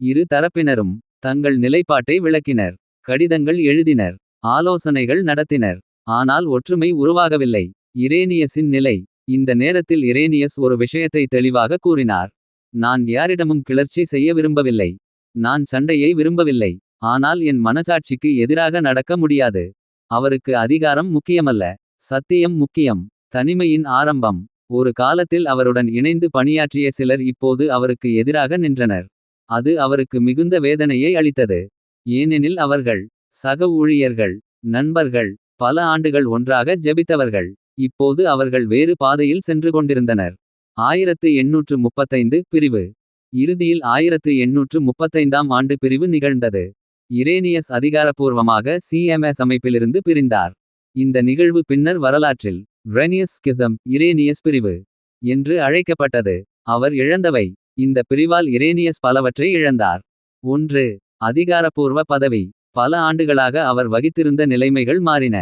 இரு தரப்பினரும் தங்கள் நிலைப்பாட்டை விளக்கினர். கடிதங்கள் எழுதினர். ஆலோசனைகள் நடத்தினர். ஆனால் ஒற்றுமை உருவாகவில்லை. இரேனியஸின் நிலை. இந்த நேரத்தில் இரேனியஸ் ஒரு விஷயத்தை தெளிவாக கூறினார். நான் யாரிடமும் கிளர்ச்சி செய்ய விரும்பவில்லை. நான் சண்டையை விரும்பவில்லை. ஆனால் என் மனசாட்சிக்கு எதிராக நடக்க முடியாது. அவருக்கு அதிகாரம் முக்கியமல்ல, சத்தியம் முக்கியம். தனிமையின் ஆரம்பம். ஒரு காலத்தில் அவருடன் இணைந்து பணியாற்றிய சிலர் இப்போது அவருக்கு எதிராக நின்றனர். அது அவருக்கு மிகுந்த வேதனையை அளித்தது. ஏனெனில் அவர்கள் சக ஊழியர்கள், நண்பர்கள், பல ஆண்டுகள் ஒன்றாக ஜெபித்தவர்கள். இப்போது அவர்கள் வேறு பாதையில் சென்று கொண்டிருந்தனர். 1835 பிரிவு. இறுதியில் 1835ஆம் ஆண்டு பிரிவு நிகழ்ந்தது. இரேனியஸ் அதிகாரப்பூர்வமாக சிஎம்எஸ் அமைப்பிலிருந்து பிரிந்தார். இந்த நிகழ்வு பின்னர் வரலாற்றில் ரெனியஸ் ஸ்கிசம், இரேனியஸ் பிரிவு என்று அழைக்கப்பட்டது. அவர் இழந்தவை. இந்த பிரிவால் இரேனியஸ் பலவற்றை இழந்தார். 1. அதிகாரப்பூர்வ பதவி. பல ஆண்டுகளாக அவர் வகித்திருந்த நிலைமைகள் மாறின.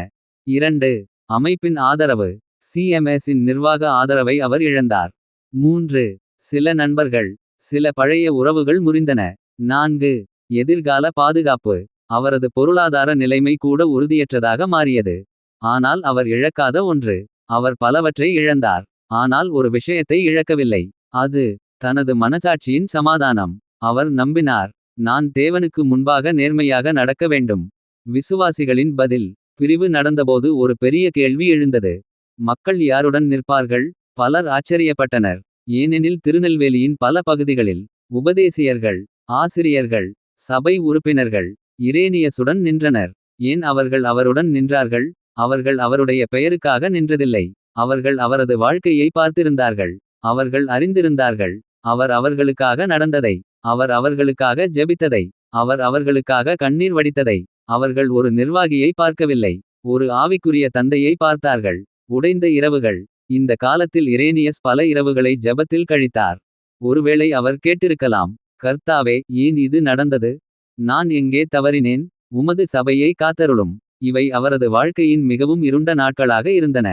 2. அமைப்பின் ஆதரவு. சிஎம்எஸ் இன் நிர்வாக ஆதரவை அவர் இழந்தார். 3. சில நண்பர்கள். சில பழைய உறவுகள் முறிந்தன. 4. எதிர்கால பாதுகாப்பு. அவரது பொருளாதார நிலைமை கூட உறுதியற்றதாக மாறியது. ஆனால் அவர் இழக்காத ஒன்று. அவர் பலவற்றை இழந்தார். ஆனால் ஒரு விஷயத்தை இழக்கவில்லை. அது தனது மனசாட்சியின் சமாதானம். அவர் நம்பினார், நான் தேவனுக்கு முன்பாக நேர்மையாக நடக்க வேண்டும். விசுவாசிகளின் பதில். பிரிவு நடந்தபோது ஒரு பெரிய கேள்வி எழுந்தது. மக்கள் யாருடன் நிற்பார்கள்? பலர் ஆச்சரியப்பட்டனர். ஏனெனில் திருநெல்வேலியின் பல பகுதிகளில் உபதேசியர்கள், ஆசிரியர்கள், சபை உறுப்பினர்கள் இரேனியசுடன் நின்றனர். ஏன் அவர்கள் அவருடன் நின்றார்கள்? அவர்கள் அவருடைய பெயருக்காக நின்றதில்லை. அவர்கள் அவரது வாழ்க்கையை பார்த்திருந்தார்கள். அவர்கள் அறிந்திருந்தார்கள். அவர் அவர்களுக்காக நடந்ததை. அவர் அவர்களுக்காக ஜெபித்ததை. அவர் அவர்களுக்காக கண்ணீர் வடித்ததை. அவர்கள் ஒரு நிர்வாகியை பார்க்கவில்லை, ஒரு ஆவிக்குரிய தந்தையை பார்த்தார்கள். உடைந்த இரவுகள். இந்த காலத்தில் இரேனியஸ் பல இரவுகளை ஜெபத்தில் கழித்தார். ஒருவேளை அவர் கேட்டிருக்கலாம், கர்த்தாவே, ஏன் இது நடந்தது? நான் எங்கே தவறினேன்? உமது சபையை காத்தருளும். இவை அவரது வாழ்க்கையின் மிகவும் இருண்ட நாட்களாக இருந்தன.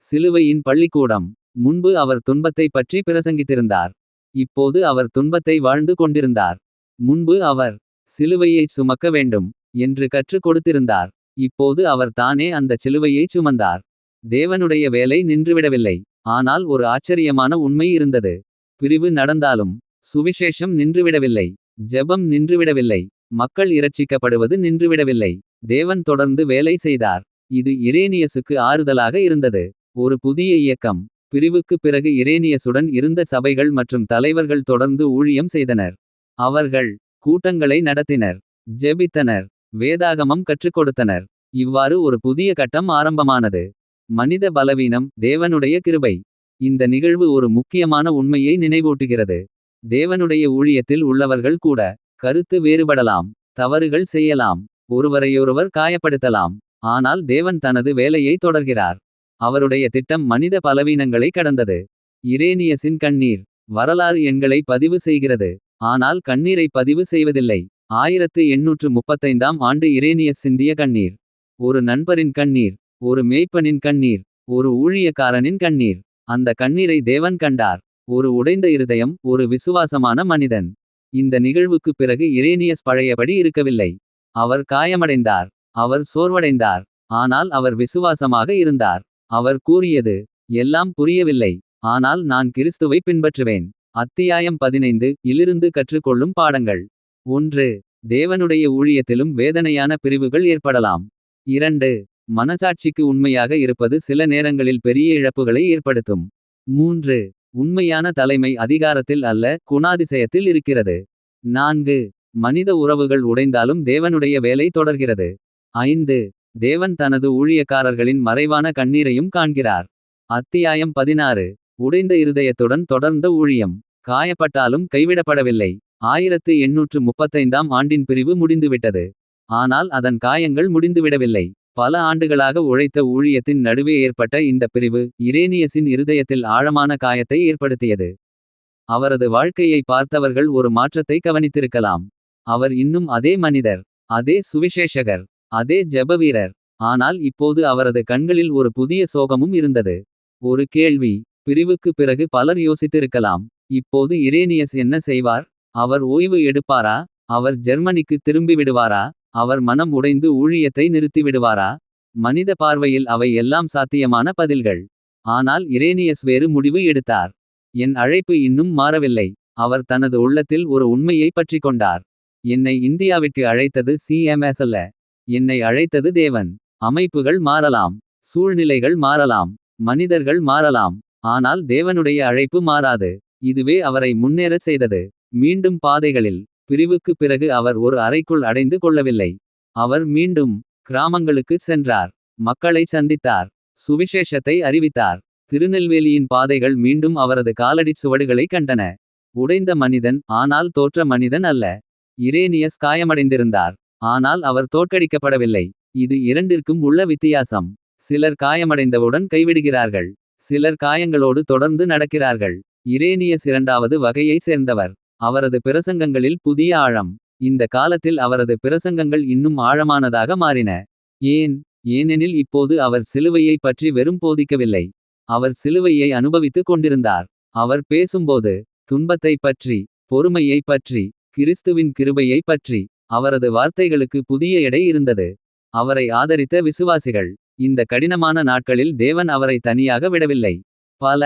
சிலுவையின் பள்ளிக்கூடம். முன்பு அவர் துன்பத்தை பற்றி பிரசங்கித்திருந்தார். இப்போது அவர் துன்பத்தை வாழ்ந்து கொண்டிருந்தார். முன்பு அவர் சிலுவையை சுமக்க வேண்டும். என்று கற்றுக் கொடுத்திருந்தார். இப்போது அவர் தானே அந்த சிலுவையை சுமந்தார். தேவனுடைய வேலை நின்றுவிடவில்லை. ஆனால் ஒரு ஆச்சரியமான உண்மை இருந்தது. பிரிவு நடந்தாலும் சுவிசேஷம் நின்றுவிடவில்லை. ஜெபம் நின்றுவிடவில்லை. மக்கள் இரட்சிக்கப்படுவது நின்றுவிடவில்லை. தேவன் தொடர்ந்து வேலை செய்தார். இது இரேனியசுக்கு ஆறுதலாக இருந்தது. ஒரு புதிய இயக்கம். பிரிவுக்கு பிறகு இரேனியசுடன் இருந்த சபைகள் மற்றும் தலைவர்கள் தொடர்ந்து ஊழியம் செய்தனர். அவர்கள் கூட்டங்களை நடத்தினர், ஜெபித்தனர், வேதாகமம் கற்றுக் கொடுத்தனர். இவ்வாறு ஒரு புதிய கட்டம் ஆரம்பமானது. மனித பலவீனம், தேவனுடைய கிருபை. இந்த நிகழ்வு ஒரு முக்கியமான உண்மையை நினைவூட்டுகிறது. தேவனுடைய ஊழியத்தில் உள்ளவர்கள் கூட கருத்து வேறுபடலாம், தவறுகள் செய்யலாம், ஒருவரையொருவர் காயப்படுத்தலாம். ஆனால் தேவன் தனது வேலையை தொடர்கிறார். அவருடைய திட்டம் மனித பலவீனங்களை கடந்தது. இரேனியஸின் கண்ணீர் வரலாறு எண்களை பதிவு செய்கிறது. ஆனால் கண்ணீரை பதிவு செய்வதில்லை. 1835ஆம் ஆண்டு இரேனியஸ் சிந்திய கண்ணீர். ஒரு நண்பரின் கண்ணீர், ஒரு மேய்ப்பனின் கண்ணீர், ஒரு ஊழியக்காரனின் கண்ணீர். அந்த கண்ணீரை தேவன் கண்டார். ஒரு உடைந்த இருதயம், ஒரு விசுவாசமான மனிதன். இந்த நிகழ்வுக்குப் பிறகு இரேனியஸ் பழையபடி இருக்கவில்லை. அவர் காயமடைந்தார், அவர் சோர்வடைந்தார். ஆனால் அவர் விசுவாசமாக இருந்தார். அவர் கூறியது, எல்லாம் புரியவில்லை. ஆனால் நான் கிறிஸ்துவை பின்பற்றுவேன். அத்தியாயம் 15 இலிருந்து கற்றுக்கொள்ளும் பாடங்கள். 1. தேவனுடைய ஊழியத்திலும் வேதனையான பிரிவுகள் ஏற்படலாம். 2. மனசாட்சிக்கு உண்மையாக இருப்பது சில நேரங்களில் பெரிய இழப்புகளை ஏற்படுத்தும். 3. உண்மையான தலைமை அதிகாரத்தில் அல்ல, குணாதிசயத்தில் இருக்கிறது. 4. மனித உறவுகள் உடைந்தாலும் தேவனுடைய வேலை தொடர்கிறது. 5. தேவன் தனது ஊழியக்காரர்களின் மறைவான கண்ணீரையும் காண்கிறார். அத்தியாயம் 16 உடைந்த இருதயத்துடன் தொடர்ந்த ஊழியம். காயப்பட்டாலும் கைவிடப்படவில்லை. 1835ஆம் ஆண்டின் பிரிவு முடிந்துவிட்டது. ஆனால் அதன் காயங்கள் முடிந்துவிடவில்லை. பல ஆண்டுகளாக உழைத்த ஊழியத்தின் நடுவே ஏற்பட்ட இந்த பிரிவு இரேனியஸின் இருதயத்தில் ஆழமான காயத்தை ஏற்படுத்தியது. அவரது வாழ்க்கையை பார்த்தவர்கள் ஒரு மாற்றத்தை கவனித்திருக்கலாம். அவர் இன்னும் அதே மனிதர், அதே சுவிசேஷகர், அதே ஜெபவீரர். ஆனால் இப்போது அவரது கண்களில் ஒரு புதிய சோகமும் இருந்தது. ஒரு கேள்வி. பிரிவுக்கு பிறகு பலர் யோசித்திருக்கலாம், இப்போது இரேனியஸ் என்ன செய்வார்? அவர் ஓய்வு எடுப்பாரா? அவர் ஜெர்மனிக்கு திரும்பிவிடுவாரா? அவர் மனம் உடைந்து ஊழியத்தை நிறுத்திவிடுவாரா? மனித பார்வையில் அவை எல்லாம் சாத்தியமான பதில்கள். ஆனால் இரேனியஸ் வேறு முடிவு எடுத்தார். என் அழைப்பு இன்னும் மாறவில்லை. அவர் தனது உள்ளத்தில் ஒரு உண்மையை பற்றிக்கொண்டார். என்னை இந்தியாவிற்கு அழைத்தது CMS அல்ல. என்னை அழைத்தது தேவன். அமைப்புகள் மாறலாம், சூழ்நிலைகள் மாறலாம், மனிதர்கள் மாறலாம். ஆனால் தேவனுடைய அழைப்பு மாறாது. இதுவே அவரை முன்னேறச் செய்தது. மீண்டும் பாதைகளில். பிரிவுக்கு பிறகு அவர் ஒரு அறைக்குள் அடைந்து கொள்ளவில்லை. அவர் மீண்டும் கிராமங்களுக்கு சென்றார், மக்களை சந்தித்தார், சுவிசேஷத்தை அறிவித்தார். திருநெல்வேலியின் பாதைகள் மீண்டும் அவரது காலடிச் சுவடுகளை கண்டன. உடைந்த மனிதன், ஆனால் தோற்ற மனிதன் அல்ல. இரேனியஸ் காயமடைந்திருந்தார், ஆனால் அவர் தோற்கடிக்கப்படவில்லை. இது இரண்டிற்கும் உள்ள வித்தியாசம். சிலர் காயமடைந்தவுடன் கைவிடுகிறார்கள், சிலர் காயங்களோடு தொடர்ந்து நடக்கிறார்கள். இரேனியஸ் இரண்டாவது வகையை சேர்ந்தவர். அவரது பிரசங்கங்களில் புதிய ஆழம். இந்த காலத்தில் அவரது பிரசங்கங்கள் இன்னும் ஆழமானதாக மாறின. ஏனெனில் இப்போது அவர் சிலுவையை பற்றி வெறும் போதிக்கவில்லை. அவர் சிலுவையை அனுபவித்துக் கொண்டிருந்தார். அவர் பேசும்போது துன்பத்தை பற்றி, பொறுமையை பற்றி, கிறிஸ்துவின் கிருபையை பற்றி. அவரது வார்த்தைகளுக்கு புதிய எடை இருந்தது. அவரை ஆதரித்த விசுவாசிகள். இந்த கடினமான நாட்களில் தேவன் அவரை தனியாக விடவில்லை. பல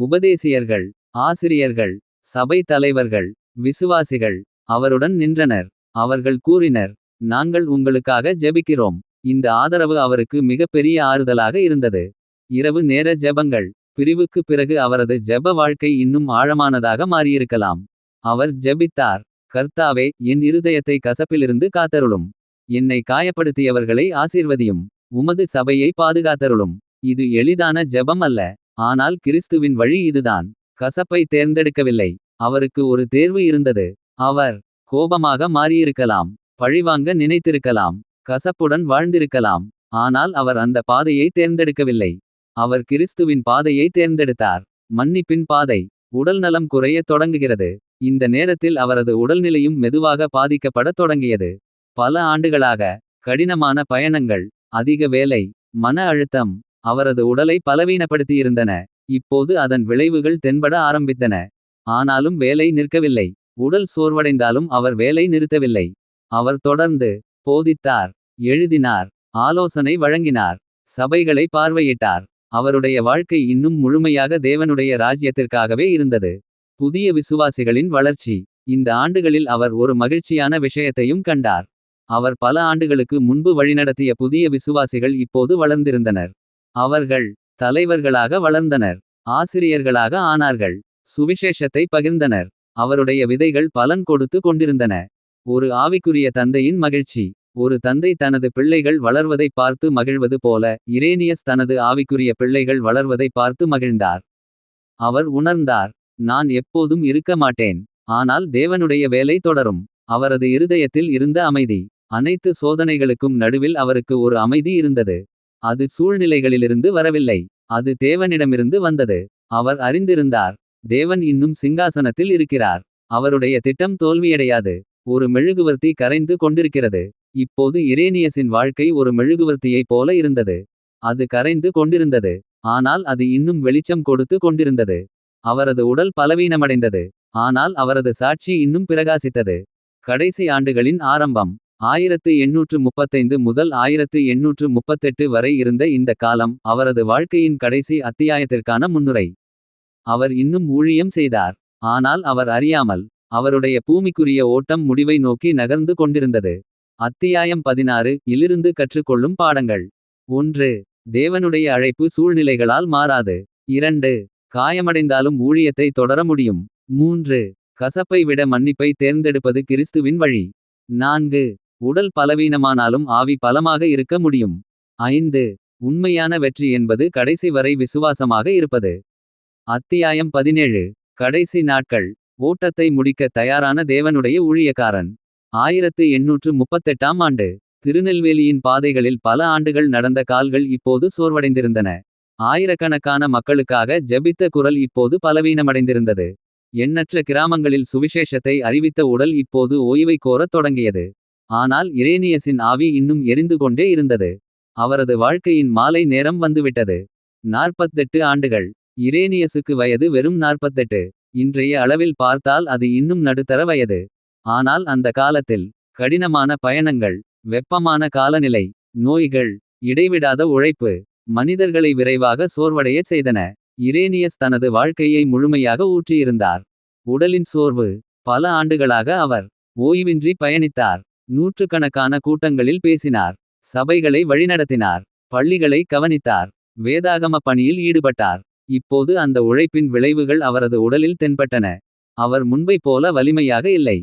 உபதேசியர்கள், ஆசிரியர்கள், சபை தலைவர்கள், விசுவாசிகள் அவருடன் நின்றனர். அவர்கள் கூறினர், நாங்கள் உங்களுக்காக ஜெபிக்கிறோம். இந்த ஆதரவு அவருக்கு மிகப்பெரிய ஆறுதலாக இருந்தது. இரவு நேர ஜெபங்கள். பிரிவுக்கு பிறகு அவரது ஜெப வாழ்க்கை இன்னும் ஆழமானதாக மாறியிருக்கலாம். அவர் ஜெபித்தார், கர்த்தாவே, என் இருதயத்தை கசப்பிலிருந்து காத்தருளும். என்னை காயப்படுத்தியவர்களை ஆசீர்வதியும். உமது சபையை பாதுகாத்தருளும். இது எளிதான ஜெபம் அல்ல. ஆனால் கிறிஸ்துவின் வழி இதுதான். கசப்பை தேர்ந்தெடுக்கவில்லை. அவருக்கு ஒரு தேர்வு இருந்தது. அவர் கோபமாக மாறியிருக்கலாம், பழிவாங்க நினைத்திருக்கலாம், கசப்புடன் வாழ்ந்திருக்கலாம். ஆனால் அவர் அந்த பாதையை தேர்ந்தெடுக்கவில்லை. அவர் கிறிஸ்துவின் பாதையை தேர்ந்தெடுத்தார். மன்னிப்பின் பாதை. உடல்நலம் குறையத் தொடங்குகிறது. இந்த நேரத்தில் அவரது உடல்நிலையும் மெதுவாக பாதிக்கப்படத் தொடங்கியது. பல ஆண்டுகளாக கடினமான பயணங்கள், அதிக வேலை, மன அழுத்தம் அவரது உடலை பலவீனப்படுத்தியிருந்தன. இப்போது அதன் விளைவுகள் தென்பட ஆரம்பித்தன. ஆனாலும் வேலை நிற்கவில்லை. உடல் சோர்வடைந்தாலும் அவர் வேலை நிறுத்தவில்லை. அவர் தொடர்ந்து போதித்தார், எழுதினார், ஆலோசனை வழங்கினார், சபைகளை பார்வையிட்டார். அவருடைய வாழ்க்கை இன்னும் முழுமையாக தேவனுடைய ராஜ்யத்திற்காகவே இருந்தது. புதிய விசுவாசிகளின் வளர்ச்சி. இந்த ஆண்டுகளில் அவர் ஒரு மகிழ்ச்சியான விஷயத்தையும் கண்டார். அவர் பல ஆண்டுகளுக்கு முன்பு வழிநடத்திய புதிய விசுவாசிகள் இப்போது வளர்ந்திருந்தனர். அவர்கள் தலைவர்களாக வளர்ந்தனர், ஆசிரியர்களாக ஆனார்கள், சுவிசேஷத்தை பகிர்ந்தனர். அவருடைய விதைகள் பலன் கொடுத்து கொண்டிருந்தன. ஒரு ஆவிக்குரிய தந்தையின் மகிழ்ச்சி. ஒரு தந்தை தனது பிள்ளைகள் வளர்வதை பார்த்து மகிழ்வது போல இரேனியஸ் தனது ஆவிக்குரிய பிள்ளைகள் வளர்வதை பார்த்து மகிழ்ந்தார். அவர் உணர்ந்தார், நான் எப்போதும் இருக்க மாட்டேன், ஆனால் தேவனுடைய வேலை தொடரும். அவரது இருதயத்தில் இருந்த அமைதி. அனைத்து சோதனைகளுக்கும் நடுவில் அவருக்கு ஒரு அமைதி இருந்தது. அது சூழ்நிலைகளிலிருந்து வரவில்லை, அது தேவனிடமிருந்து வந்தது. அவர் அறிந்திருந்தார், தேவன் இன்னும் சிங்காசனத்தில் இருக்கிறார். அவருடைய திட்டம் தோல்வியடையாது. ஒரு மெழுகுவர்த்தி கரைந்து கொண்டிருக்கிறது. இப்போது இரேனியஸின் வாழ்க்கை ஒரு மெழுகுவர்த்தியைப் போல இருந்தது. அது கரைந்து கொண்டிருந்தது, ஆனால் அது இன்னும் வெளிச்சம் கொடுத்து கொண்டிருந்தது. அவரது உடல் பலவீனமடைந்தது, ஆனால் அவரது சாட்சி இன்னும் பிரகாசித்தது. கடைசி ஆண்டுகளின் ஆரம்பம். 1835 முதல் 1838 வரை இருந்த இந்த காலம் அவரது வாழ்க்கையின் கடைசி அத்தியாயத்திற்கான முன்னுரை. அவர் இன்னும் ஊழியம் செய்தார், ஆனால் அவர் அறியாமல். அவருடைய பூமிக்குரிய ஓட்டம் முடிவை நோக்கி நகர்ந்து கொண்டிருந்தது. அத்தியாயம் 16 இலிருந்து கற்றுக்கொள்ளும் பாடங்கள். 1. தேவனுடைய அழைப்பு சூழ்நிலைகளால் மாறாது. 2. காயமடைந்தாலும் ஊழியத்தை தொடர முடியும். 3. கசப்பை விட மன்னிப்பை தேர்ந்தெடுப்பது கிறிஸ்துவின் வழி. 4. உடல் பலவீனமானாலும் ஆவி பலமாக இருக்க முடியும். 5. உண்மையான வெற்றி என்பது கடைசி வரை விசுவாசமாக இருப்பது. அத்தியாயம் 17 கடைசி நாட்கள். ஓட்டத்தை முடிக்க தயாரான தேவனுடைய ஊழியக்காரன். 1838 ஆண்டு. திருநெல்வேலியின் பாதைகளில் பல ஆண்டுகள் நடந்த கால்கள் இப்போது சோர்வடைந்திருந்தன. ஆயிரக்கணக்கான மக்களுக்காக ஜெபித்த குரல் இப்போது பலவீனமடைந்திருந்தது. எண்ணற்ற கிராமங்களில் சுவிசேஷத்தை அறிவித்த உடல் இப்போது ஓய்வை கோரத் தொடங்கியது. ஆனால் இரேனியஸின் ஆவி இன்னும் எரிந்து கொண்டே இருந்தது. அவரது வாழ்க்கையின் மாலை நேரம் வந்துவிட்டது. 48 ஆண்டுகள். இரேனியஸுக்கு வயது வெறும் 48. இன்றைய அளவில் பார்த்தால் அது இன்னும் நடுத்தர வயது. ஆனால் அந்த காலத்தில் கடினமான பயணங்கள், வெப்பமான காலநிலை, நோய்கள், இடைவிடாத உழைப்பு மனிதர்களை விரைவாக சோர்வடையச் செய்தன. இரேனியஸ் தனது வாழ்க்கையை முழுமையாக ஊற்றியிருந்தார். உடலின் சோர்வு. பல ஆண்டுகளாக அவர் ஓய்வின்றி பயணித்தார். நூற்றுக்கணக்கான கூட்டங்களில் பேசினார், சபைகளை வழிநடத்தினார், பள்ளிகளை கவனித்தார், வேதாகம பணியில் ஈடுபட்டார். இப்போது அந்த உழைப்பின் விளைவுகள் அவரது உடலில் தென்பட்டன. அவர் முன்பை போல வலிமையாக இல்லை.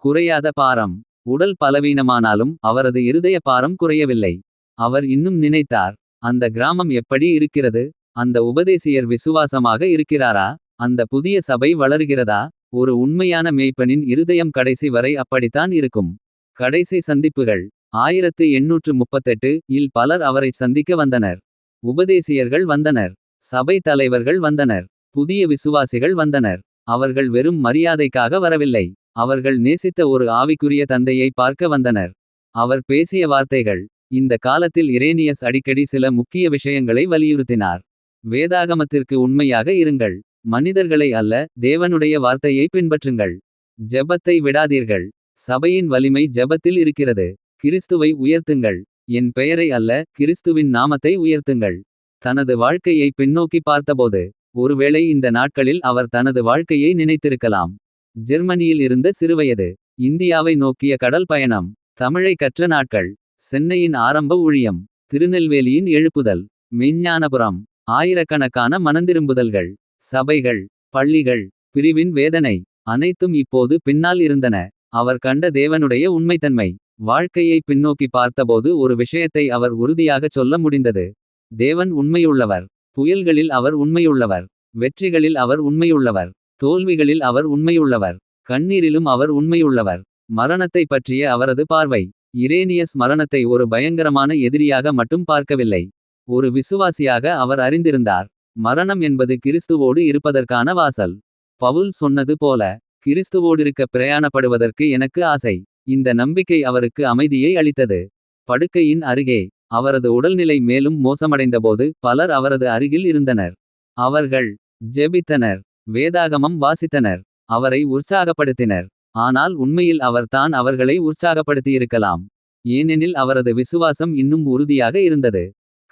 குறையாத பாரம். உடல் பலவீனமானாலும் அவரது இருதய பாரம் குறையவில்லை. அவர் இன்னும் நினைத்தார், அந்த கிராமம் எப்படி இருக்கிறது? அந்த உபதேசியர் விசுவாசமாக இருக்கிறாரா? அந்த புதிய சபை வளருகிறதா? ஒரு உண்மையான மேய்ப்பனின் இருதயம் கடைசி வரை அப்படித்தான் இருக்கும். கடைசி சந்திப்புகள். 1838 இல் பலர் அவரை சந்திக்க வந்தனர். உபதேசியர்கள் வந்தனர், சபை தலைவர்கள் வந்தனர், புதிய விசுவாசிகள் வந்தனர். அவர்கள் வெறும் மரியாதைக்காக வரவில்லை, அவர்கள் நேசித்த ஒரு ஆவிக்குரிய தந்தையை பார்க்க வந்தனர். அவர் பேசிய வார்த்தைகள். இந்த காலத்தில் இரேனியஸ் அடிக்கடி சில முக்கிய விஷயங்களை வலியுறுத்தினார். வேதாகமத்திற்கு உண்மையாக இருங்கள், மனிதர்களை அல்ல, தேவனுடைய வார்த்தையை பின்பற்றுங்கள். ஜெபத்தை விடாதீர்கள். சபையின் வலிமை ஜெபத்தில் இருக்கிறது. கிறிஸ்துவை உயர்த்துங்கள், என் பெயரை அல்ல, கிறிஸ்துவின் நாமத்தை உயர்த்துங்கள். தனது வாழ்க்கையை பின்னோக்கி பார்த்தபோது ஒருவேளை இந்த நாட்களில் அவர் தனது வாழ்க்கையை நினைத்திருக்கலாம். ஜெர்மனியில் இருந்த சிறுவயது, இந்தியாவை நோக்கிய கடல் பயணம், தமிழை கற்ற நாட்கள், சென்னையின் ஆரம்ப ஊழியம், திருநெல்வேலியின் எழுப்புதல், மெஞ்ஞானபுரம், ஆயிரக்கணக்கான மனந்திரும்புதல்கள், சபைகள், பள்ளிகள், பிரிவின் வேதனை, அனைத்தும் இப்போது பின்னால் இருந்தன. அவர் கண்ட தேவனுடைய உண்மைத்தன்மை. வாழ்க்கையை பின்னோக்கி பார்த்தபோது ஒரு விஷயத்தை அவர் உறுதியாகச் சொல்ல முடிந்தது. தேவன் உண்மையுள்ளவர். புயல்களில் அவர் உண்மையுள்ளவர், வெற்றிகளில் அவர் உண்மையுள்ளவர், தோல்விகளில் அவர் உண்மையுள்ளவர், கண்ணீரிலும் அவர் உண்மையுள்ளவர். மரணத்தை பற்றிய அவரது பார்வை. இரேனியஸ் மரணத்தை ஒரு பயங்கரமான எதிரியாக மட்டும் பார்க்கவில்லை. ஒரு விசுவாசியாக அவர் அறிந்திருந்தார், மரணம் என்பது கிறிஸ்துவோடு இருப்பதற்கான வாசல். பவுல் சொன்னது போல, கிறிஸ்துவோடிருக்க பிரயாணப்படுவதற்கு எனக்கு ஆசை. இந்த நம்பிக்கை அவருக்கு அமைதியை அளித்தது. படுக்கையின் அருகே அவரது உடல்நிலை மேலும் மோசமடைந்தபோது பலர் அவரது அருகில் இருந்தனர். அவர்கள் ஜெபித்தனர், வேதாகமம் வாசித்தனர், அவரை உற்சாகப்படுத்தினர். ஆனால் உண்மையில் அவர் தான் அவர்களை உற்சாகப்படுத்தியிருக்கலாம். ஏனெனில் அவரது விசுவாசம் இன்னும் உறுதியாக இருந்தது.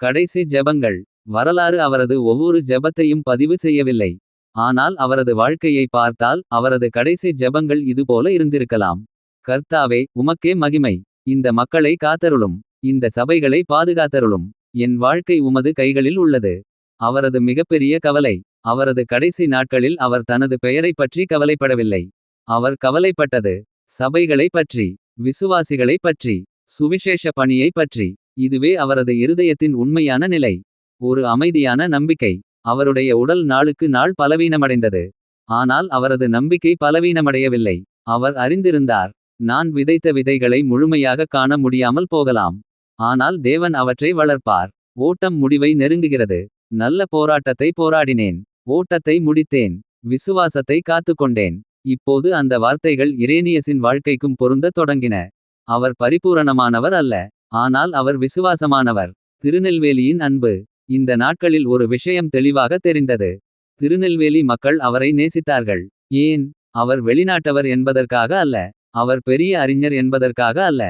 கடைசி ஜெபங்கள். வரலாறு அவரது ஒவ்வொரு ஜெபத்தையும் பதிவு செய்யவில்லை. ஆனால் அவரது வாழ்க்கையை பார்த்தால் அவரது கடைசி ஜெபங்கள் இதுபோல இருந்திருக்கலாம். கர்த்தாவே உமக்கே மகிமை. இந்த மக்களை காத்தருளும். இந்த சபைகளை பாதுகாத்தருளும். என் வாழ்க்கை உமது கைகளில் உள்ளது. அவரது மிகப்பெரிய கவலை. அவரது கடைசி நாட்களில் அவர் தனது பெயரைப் பற்றி கவலைப்படவில்லை. அவர் கவலைப்பட்டது சபைகளைப் பற்றி, விசுவாசிகளைப் பற்றி, சுவிசேஷ பணியைப் பற்றி. இதுவே அவரது இருதயத்தின் உண்மையான நிலை. ஒரு அமைதியான நம்பிக்கை. அவருடைய உடல் நாளுக்கு நாள் பலவீனமடைந்தது. ஆனால் அவரது நம்பிக்கை பலவீனமடையவில்லை. அவர் அறிந்திருந்தார், நான் விதைத்த விதைகளை முழுமையாக காண முடியாமல் போகலாம். ஆனால் தேவன் அவற்றை வளர்ப்பார். ஓட்டம் முடிவை நெருங்குகிறது. நல்ல போராட்டத்தை போராடினேன். ஓட்டத்தை முடித்தேன். விசுவாசத்தை காத்துக்கொண்டேன். இப்போது அந்த வார்த்தைகள் இரேனியஸின் வாழ்க்கைக்கும் பொருந்தத் தொடங்கின. அவர் பரிபூரணமானவர் அல்ல. ஆனால் அவர் விசுவாசமானவர். திருநெல்வேலியின் அன்பு. இந்த நாட்களில் ஒரு விஷயம் தெளிவாக தெரிந்தது. திருநெல்வேலி மக்கள் அவரை நேசித்தார்கள். ஏன்? அவர் வெளிநாட்டவர் என்பதற்காக அல்ல. அவர் பெரிய அறிஞர் என்பதற்காக அல்ல.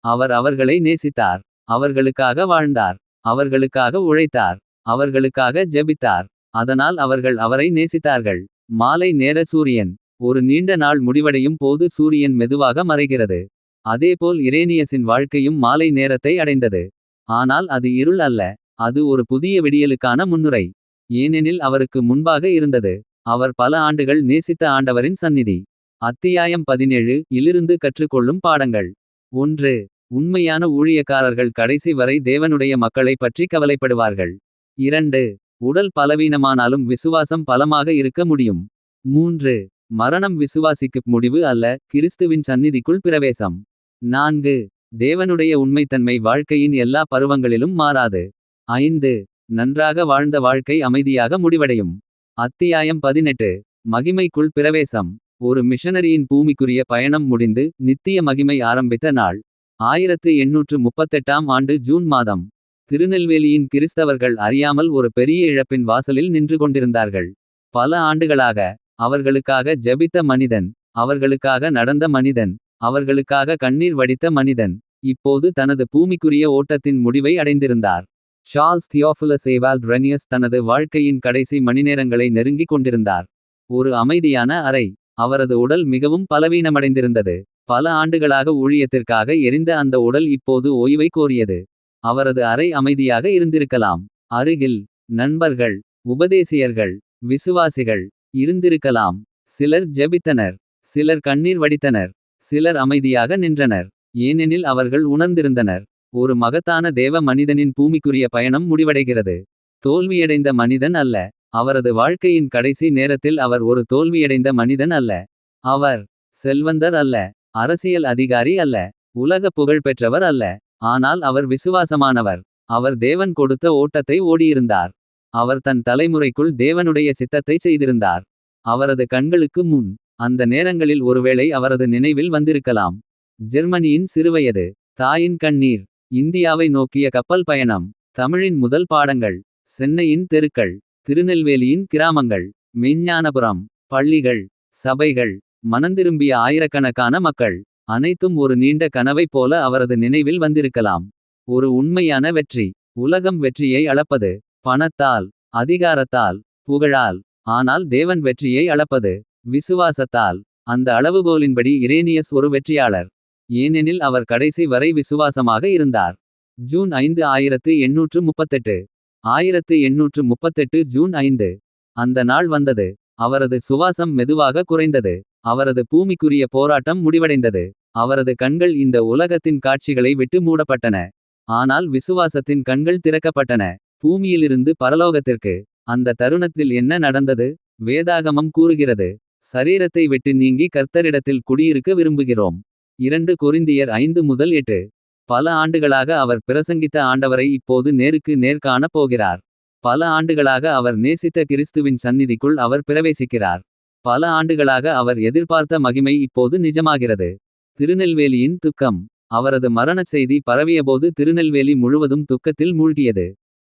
அவர் அவர்களை நேசித்தார். அவர்களுக்காக வாழ்ந்தார். அவர்களுக்காக உழைத்தார். அவர்களுக்காக ஜெபித்தார். அதனால் அவர்கள் அவரை நேசித்தார்கள். மாலை நேர சூரியன். ஒரு நீண்ட நாள் முடிவடையும் போது சூரியன் மெதுவாக மறைகிறது. அதேபோல் இரேனியஸின் வாழ்க்கையும் மாலை நேரத்தை அடைந்தது. ஆனால் அது இருள் அல்ல. அது ஒரு புதிய விடியலுக்கான முன்னுரை. ஏனெனில் அவருக்கு முன்பாக இருந்தது. அவர் பல ஆண்டுகள் நேசித்த ஆண்டவரின் சந்நிதி. அத்தியாயம் 17 இலிருந்து கற்றுக்கொள்ளும் பாடங்கள். 1. உண்மையான ஊழியக்காரர்கள் கடைசி வரை தேவனுடைய மக்களைப் பற்றி கவலைப்படுவார்கள். 2. உடல் பலவீனமானாலும் விசுவாசம் பலமாக இருக்க முடியும். 3. மரணம் விசுவாசிக்கு முடிவு அல்ல, கிறிஸ்துவின் சந்நிதிக்குள் பிரவேசம். 4. தேவனுடைய உண்மைத்தன்மை வாழ்க்கையின் எல்லா பருவங்களிலும் மாறாது. 5. நன்றாக வாழ்ந்த வாழ்க்கை அமைதியாக முடிவடையும். அத்தியாயம் 18 மகிமைக்குள் பிரவேசம். ஒரு மிஷனரியின் பூமிக்குரிய பயணம் முடிந்து நித்திய மகிமை ஆரம்பித்த நாள். 1838ஆம் ஆண்டு ஜூன் மாதம். திருநெல்வேலியின் கிறிஸ்தவர்கள் அறியாமல் ஒரு பெரிய இழப்பின் வாசலில் நின்று கொண்டிருந்தார்கள். பல ஆண்டுகளாக அவர்களுக்காக ஜெபித்த மனிதன், அவர்களுக்காக நடந்த மனிதன், அவர்களுக்காக கண்ணீர் வடித்த மனிதன் இப்போது தனது பூமிக்குரிய ஓட்டத்தின் முடிவை அடைந்திருந்தார். சார்ல்ஸ் தியோஃபிலஸ் ஏவால்ட் ரெனியஸ் தனது வாழ்க்கையின் கடைசி மணிநேரங்களை நெருங்கிக் கொண்டிருந்தார். ஒரு அமைதியான அறை. அவரது உடல் மிகவும் பலவீனமடைந்திருந்தது. பல ஆண்டுகளாக ஊழியத்திற்காக எரிந்த அந்த உடல் இப்போது ஓய்வை கோரியது. அவரது அறை அமைதியாக இருந்திருக்கலாம். அருகில் நண்பர்கள், உபதேசியர்கள், விசுவாசிகள் இருந்திருக்கலாம். சிலர் ஜெபித்தனர். சிலர் கண்ணீர் வடித்தனர். சிலர் அமைதியாக நின்றனர். ஏனெனில் அவர்கள் உணர்ந்திருந்தனர், ஒரு மகத்தான தேவ மனிதனின் பூமிக்குரிய பயணம் முடிவடைகிறது. தோல்வியடைந்த மனிதன் அல்ல. அவரது வாழ்க்கையின் கடைசி நேரத்தில் அவர் ஒரு தோல்வியடைந்த மனிதன் அல்ல. அவர் செல்வந்தர் அல்ல. அரசியல் அதிகாரி அல்ல. உலக புகழ் பெற்றவர் அல்ல. ஆனால் அவர் விசுவாசமானவர். அவர் தேவன் கொடுத்த ஓட்டத்தை ஓடியிருந்தார். அவர் தன் தலைமுறைக்குள் தேவனுடைய சித்தத்தை செய்திருந்தார். அவரது கண்களுக்கு முன் அந்த நேரங்களில் ஒருவேளை அவரது நினைவில் வந்திருக்கலாம். ஜெர்மனியின் சிறுவயது. தாயின் கண்ணீர். இந்தியாவை நோக்கிய கப்பல் பயணம். தமிழின் முதல் பாடங்கள். சென்னையின் தெருக்கள். திருநெல்வேலியின் கிராமங்கள். மெஞ்ஞானபுரம். பள்ளிகள். சபைகள். மனந்திரும்பிய ஆயிரக்கணக்கான மக்கள். அனைத்தும் ஒரு நீண்ட கனவைப் போல அவரது நினைவில் வந்திருக்கலாம். ஒரு உண்மையான வெற்றி. உலகம் வெற்றியை அளப்பது பணத்தால், அதிகாரத்தால், புகழால். ஆனால் தேவன் வெற்றியை அளப்பது விசுவாசத்தால். அந்த அளவுகோலின்படி இரேனியஸ் ஒரு வெற்றியாளர். ஏனெனில் அவர் கடைசி வரை விசுவாசமாக இருந்தார். ஜூன் 5 1838. 1838 ஜூன் 5. அந்த நாள் வந்தது. அவரது சுவாசம் மெதுவாக குறைந்தது. அவரது பூமிக்குரிய போராட்டம் முடிவடைந்தது. அவரது கண்கள் இந்த உலகத்தின் காட்சிகளை விட்டு மூடப்பட்டன. ஆனால் விசுவாசத்தின் கண்கள் திறக்கப்பட்டன. பூமியிலிருந்து பரலோகத்திற்கு. அந்த தருணத்தில் என்ன நடந்தது? வேதாகமம் கூறுகிறது, சரீரத்தை விட்டு நீங்கி கர்த்தரிடத்தில் குடியிருக்க விரும்புகிறோம். 2 கொரிந்தியர் 5-8. பல ஆண்டுகளாக அவர் பிரசங்கித்த ஆண்டவரை இப்போது நேருக்கு நேர் காணப் போகிறார். பல ஆண்டுகளாக அவர் நேசித்த கிறிஸ்துவின் சந்நிதிக்குள் அவர் பிரவேசிக்கிறார். பல ஆண்டுகளாக அவர் எதிர்பார்த்த மகிமை இப்போது நிஜமாகிறது. திருநெல்வேலியின் துக்கம். அவரது மரணச் செய்தி பரவியபோது திருநெல்வேலி முழுவதும் துக்கத்தில் மூழ்கியது.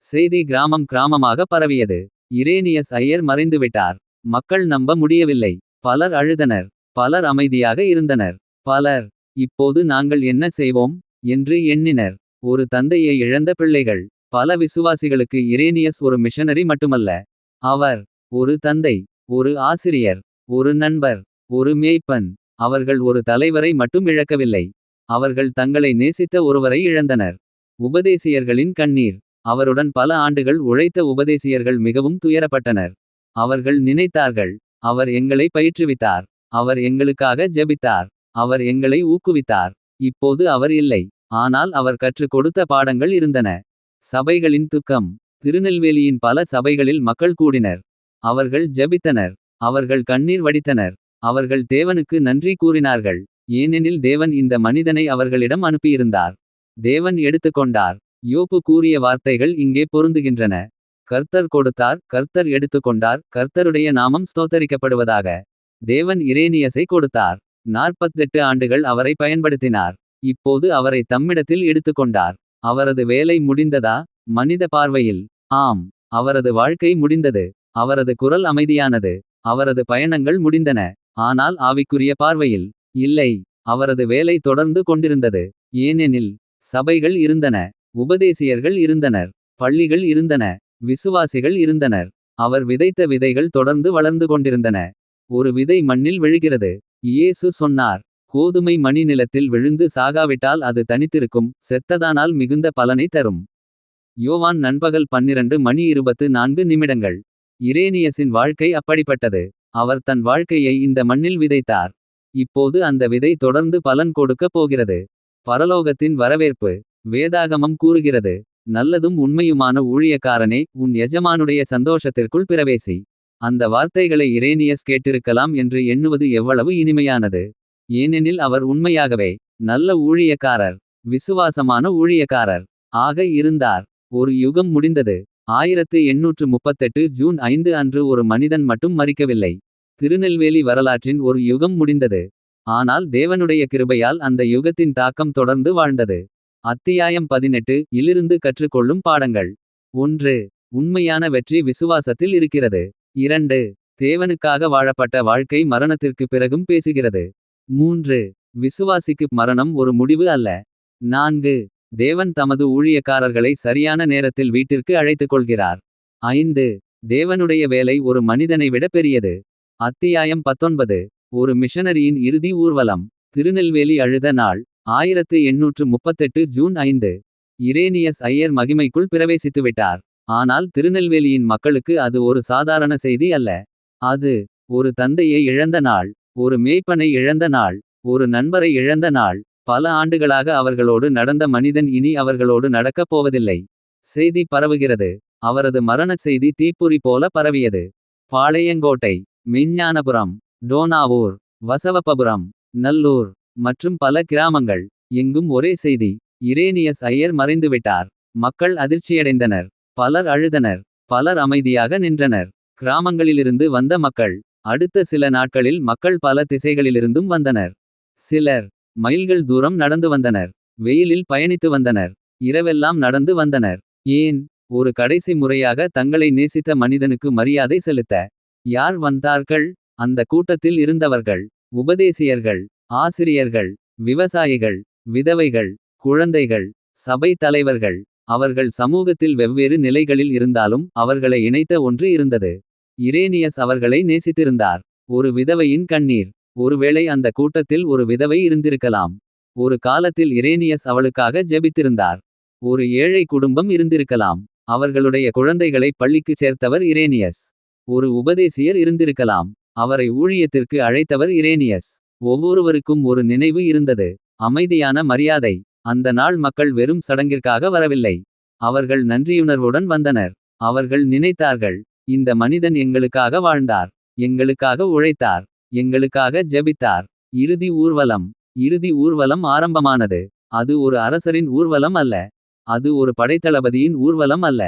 செய்தி கிராமம் கிராமமாக பரவியது. இரேனியஸ் ஐயர் மறைந்துவிட்டார். மக்கள் நம்ப முடியவில்லை. பலர் அழுதனர். பலர் அமைதியாக இருந்தனர். பலர், இப்போது நாங்கள் என்ன செய்வோம்? என்று எண்ணினர். ஒரு தந்தையை இழந்த பிள்ளைகள். பல விசுவாசிகளுக்கு இரேனியஸ் ஒரு மிஷனரி மட்டுமல்ல. அவர் ஒரு தந்தை, ஒரு ஆசிரியர், ஒரு நண்பர், ஒரு மேய்ப்பன். அவர்கள் ஒரு தலைவரை மட்டும் இழக்கவில்லை. அவர்கள் தங்களை நேசித்த ஒருவரை இழந்தனர். உபதேசியர்களின் கண்ணீர். அவருடன் பல ஆண்டுகள் உழைத்த உபதேசியர்கள் மிகவும் துயரப்பட்டனர். அவர்கள் நினைத்தார்கள், அவர் எங்களை பயிற்றுவித்தார். அவர் எங்களுக்காக ஜெபித்தார். அவர் எங்களை ஊக்குவித்தார். இப்போது அவர் இல்லை. ஆனால் அவர் கற்றுக் கொடுத்த பாடங்கள் இருந்தன. சபைகளின் துக்கம். திருநெல்வேலியின் பல சபைகளில் மக்கள் கூடினர். அவர்கள் ஜெபித்தனர். அவர்கள் கண்ணீர் வடித்தனர். அவர்கள் தேவனுக்கு நன்றி கூறினார்கள். ஏனெனில் தேவன் இந்த மனிதனை அவர்களிடம் அனுப்பியிருந்தார். தேவன் எடுத்துக்கொண்டார். யோபு கூறிய வார்த்தைகள் இங்கே பொருந்துகின்றன. கர்த்தர் கொடுத்தார், கர்த்தர் எடுத்துக்கொண்டார், கர்த்தருடைய நாமம் ஸ்தோத்தரிக்கப்படுவதாக. தேவன் இரேனியஸை கொடுத்தார். 48 ஆண்டுகள் அவரை பயன்படுத்தினார். இப்போது அவரை தம்மிடத்தில் எடுத்துக்கொண்டார். அவரது வேலை முடிந்ததா? மனித பார்வையில் ஆம். அவரது வாழ்க்கை முடிந்தது. அவரது குரல் அமைதியானது. அவரது பயணங்கள் முடிந்தன. ஆனால் ஆவிக்குரிய பார்வையில் இல்லை. அவரது வேலை தொடர்ந்து கொண்டிருந்தது. ஏனெனில் சபைகள் இருந்தன. உபதேசியர்கள் இருந்தனர். பள்ளிகள் இருந்தன. விசுவாசிகள் இருந்தனர். அவர் விதைத்த விதைகள் தொடர்ந்து வளர்ந்து கொண்டிருந்தன. ஒரு விதை மண்ணில் விழுகிறது. இயேசு சொன்னார், கோதுமை மணி நிலத்தில் விழுந்து சாகாவிட்டால் அது தனித்திருக்கும், செத்ததானால் மிகுந்த பலனை தரும். யோவான் நண்பகல் 12:24. இரேனியஸின் வாழ்க்கை அப்படிப்பட்டது. அவர் தன் வாழ்க்கையை இந்த மண்ணில் விதைத்தார். இப்போது அந்த விதை தொடர்ந்து பலன் கொடுக்கப் போகிறது. பரலோகத்தின் வரவேற்பு. வேதாகமம் கூறுகிறது, நல்லதும் உண்மையுமான ஊழியக்காரனே, உன் எஜமானுடைய சந்தோஷத்திற்குள் பிரவேசி. அந்த வார்த்தைகளை இரேனியஸ் கேட்டிருக்கலாம் என்று எண்ணுவது எவ்வளவு இனிமையானது. ஏனெனில் அவர் உண்மையாகவே நல்ல ஊழியக்காரர், விசுவாசமான ஊழியக்காரர் ஆக இருந்தார். ஒரு யுகம் முடிந்தது. 1838 ஜூன் 5 அன்று ஒரு மனிதன் மட்டும் மரிக்கவில்லை. திருநெல்வேலி வரலாற்றின் ஒரு யுகம் முடிந்தது. ஆனால் தேவனுடைய கிருபையால் அந்த யுகத்தின் தாக்கம் தொடர்ந்து வாழ்ந்தது. அத்தியாயம் 18 இலிருந்து கற்றுக்கொள்ளும் பாடங்கள். 1. உண்மையான வெற்றி விசுவாசத்தில் இருக்கிறது. 2. தேவனுக்காக வாழப்பட்ட வாழ்க்கை மரணத்திற்கு பிறகும் பேசுகிறது. 3. விசுவாசிக்கு மரணம் ஒரு முடிவு அல்ல. 4. தேவன் தமது ஊழியக்காரர்களை சரியான நேரத்தில் வீட்டிற்கு அழைத்துக் கொள்கிறார். 5. தேவனுடைய வேலை ஒரு மனிதனை விட பெரியது. அத்தியாயம் 19 ஒரு மிஷனரியின் இறுதி ஊர்வலம். திருநெல்வேலி அழுத நாள். 1838 ஜூன் 5. இரேனியஸ் ஐயர் மகிமைக்குள் பிரவேசித்துவிட்டார். ஆனால் திருநெல்வேலியின் மக்களுக்கு அது ஒரு சாதாரண செய்தி அல்ல. அது ஒரு தந்தையை இழந்த நாள். ஒரு மேய்ப்பனை இழந்த நாள். ஒரு நண்பரை இழந்த நாள். பல ஆண்டுகளாக அவர்களோடு நடந்த மனிதன் இனி அவர்களோடு நடக்கப் போவதில்லை. செய்தி பரவுகிறது. அவரது மரணச் செய்தி தீப்பொறி போல பரவியது. பாளையங்கோட்டை, மெஞ்ஞானபுரம், டோனாவூர், வசவப்பபுரம், நல்லூர் மற்றும் பல கிராமங்கள். எங்கும் ஒரே செய்தி, இரேனியஸ் ஐயர் மறைந்துவிட்டார். மக்கள் அதிர்ச்சியடைந்தனர். பலர் அழுதனர். பலர் அமைதியாக நின்றனர். கிராமங்களிலிருந்து வந்த மக்கள். அடுத்த சில நாட்களில் மக்கள் பல திசைகளிலிருந்தும் வந்தனர். சிலர் மைல்கள் தூரம் நடந்து வந்தனர். வெயிலில் பயணித்து வந்தனர். இரவெல்லாம் நடந்து வந்தனர். ஏன்? ஒரு கடைசி முறையாக தங்களை நேசித்த மனிதனுக்கு மரியாதை செலுத்த. யார் வந்தார்கள்? அந்த கூட்டத்தில் இருந்தவர்கள் உபதேசியர்கள், ஆசிரியர்கள், விவசாயிகள், விதவைகள், குழந்தைகள், சபை தலைவர்கள். அவர்கள் சமூகத்தில் வெவ்வேறு நிலைகளில் இருந்தாலும் அவர்களை இணைத்த ஒன்று இருந்தது. இரேனியஸ் அவர்களை நேசித்திருந்தார். ஒரு விதவையின் கண்ணீர். ஒருவேளை அந்த கூட்டத்தில் ஒரு விதவை இருந்திருக்கலாம். ஒரு காலத்தில் இரேனியஸ் அவளுக்காக ஜெபித்திருந்தார். ஒரு ஏழை குடும்பம் இருந்திருக்கலாம். அவர்களுடைய குழந்தைகளை பள்ளிக்கு சேர்த்தவர் இரேனியஸ். ஒரு உபதேசியர் இருந்திருக்கலாம். அவரை ஊழியத்திற்கு அழைத்தவர் இரேனியஸ். ஒவ்வொருவருக்கும் ஒரு நினைவு இருந்தது. அமைதியான மரியாதை. அந்த நாள் மக்கள் வெறும் சடங்கிற்காக வரவில்லை. அவர்கள் நன்றியுணர்வுடன் வந்தனர். அவர்கள் நினைத்தார்கள், இந்த மனிதன் எங்களுக்காக வாழ்ந்தார். எங்களுக்காக உழைத்தார். எங்களுக்காக ஜெபித்தார். இறுதி ஊர்வலம். இறுதி ஊர்வலம் ஆரம்பமானது. அது ஒரு அரசரின் ஊர்வலம் அல்ல. அது ஒரு படைத்தளபதியின் ஊர்வலம் அல்ல.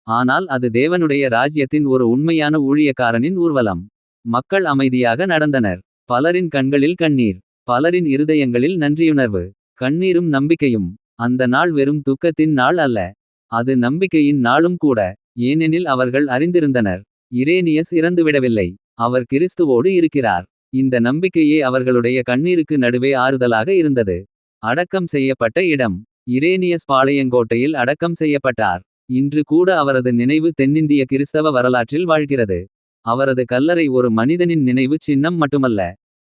ஆனால் அது தேவனுடைய ராஜ்யத்தின் ஒரு உண்மையான ஊழியக்காரனின் ஊர்வலம். மக்கள் அமைதியாக நடந்தனர். பலரின் கண்களில் கண்ணீர். பலரின் இருதயங்களில் நன்றியுணர்வு. கண்ணீரும் நம்பிக்கையும். அந்த நாள் வெறும் துக்கத்தின் நாள் அல்ல. அது நம்பிக்கையின் நாளும் கூட. ஏனெனில் அவர்கள் அறிந்திருந்தனர், இரேனியஸ் இறந்துவிடவில்லை. அவர் கிறிஸ்துவோடு இருக்கிறார். இந்த நம்பிக்கையே அவர்களுடைய கண்ணீருக்கு நடுவே ஆறுதலாக இருந்தது. அடக்கம் செய்யப்பட்ட இடம். இரேனியஸ் பாளையங்கோட்டையில் அடக்கம் செய்யப்பட்டார். இன்று கூட அவரது நினைவு தென்னிந்திய கிறிஸ்தவ வரலாற்றில் வாழ்கிறது. அவரது கல்லறை ஒரு மனிதனின் நினைவு சின்னம் மட்டுமல்ல.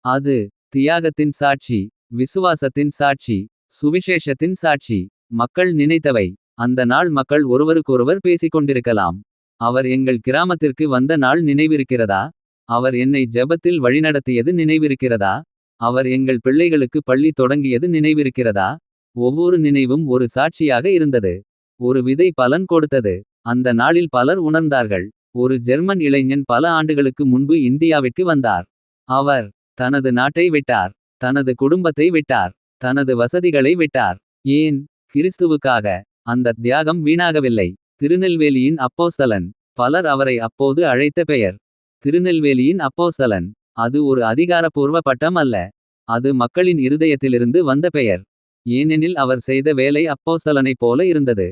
அது தியாகத்தின் சாட்சி, விசுவாசத்தின் சாட்சி, சுவிசேஷத்தின் சாட்சி. மக்கள் நினைத்தவை. அந்த நாள் மக்கள் ஒருவருக்கொருவர் பேசிக்கொண்டிருக்கலாம். அவர் எங்கள் கிராமத்திற்கு வந்த நாள் நினைவிருக்கிறதா? அவர் என்னை ஜெபத்தில் வழிநடத்தியது நினைவிருக்கிறதா? அவர் எங்கள் பிள்ளைகளுக்கு பள்ளி தொடங்கியது நினைவிருக்கிறதா? ஒவ்வொரு நினைவும் ஒரு சாட்சியாக இருந்தது. ஒரு விதை பலன் கொடுத்தது. அந்த நாளில் பலர் உணர்ந்தார்கள். ஒரு ஜெர்மன் இளைஞன் பல ஆண்டுகளுக்கு முன்பு இந்தியாவிற்கு வந்தார். அவர் தனது நாட்டை விட்டார். தனது குடும்பத்தை விட்டார். தனது வசதிகளை விட்டார். ஏன்? கிறிஸ்துவுக்காக. அந்த தியாகம் வீணாகவில்லை. திருநெல்வேலியின் அப்போஸ்தலன். பலர் அவரை அப்போது அழைத்த பெயர் திருநெல்வேலியின் அப்போஸ்தலன். அது ஒரு அதிகாரப்பூர்வ பட்டம் அல்ல. அது மக்களின் இருதயத்திலிருந்து வந்த பெயர். ஏனெனில் அவர் செய்த வேலை அப்போஸ்தலனைப் போல இருந்தது.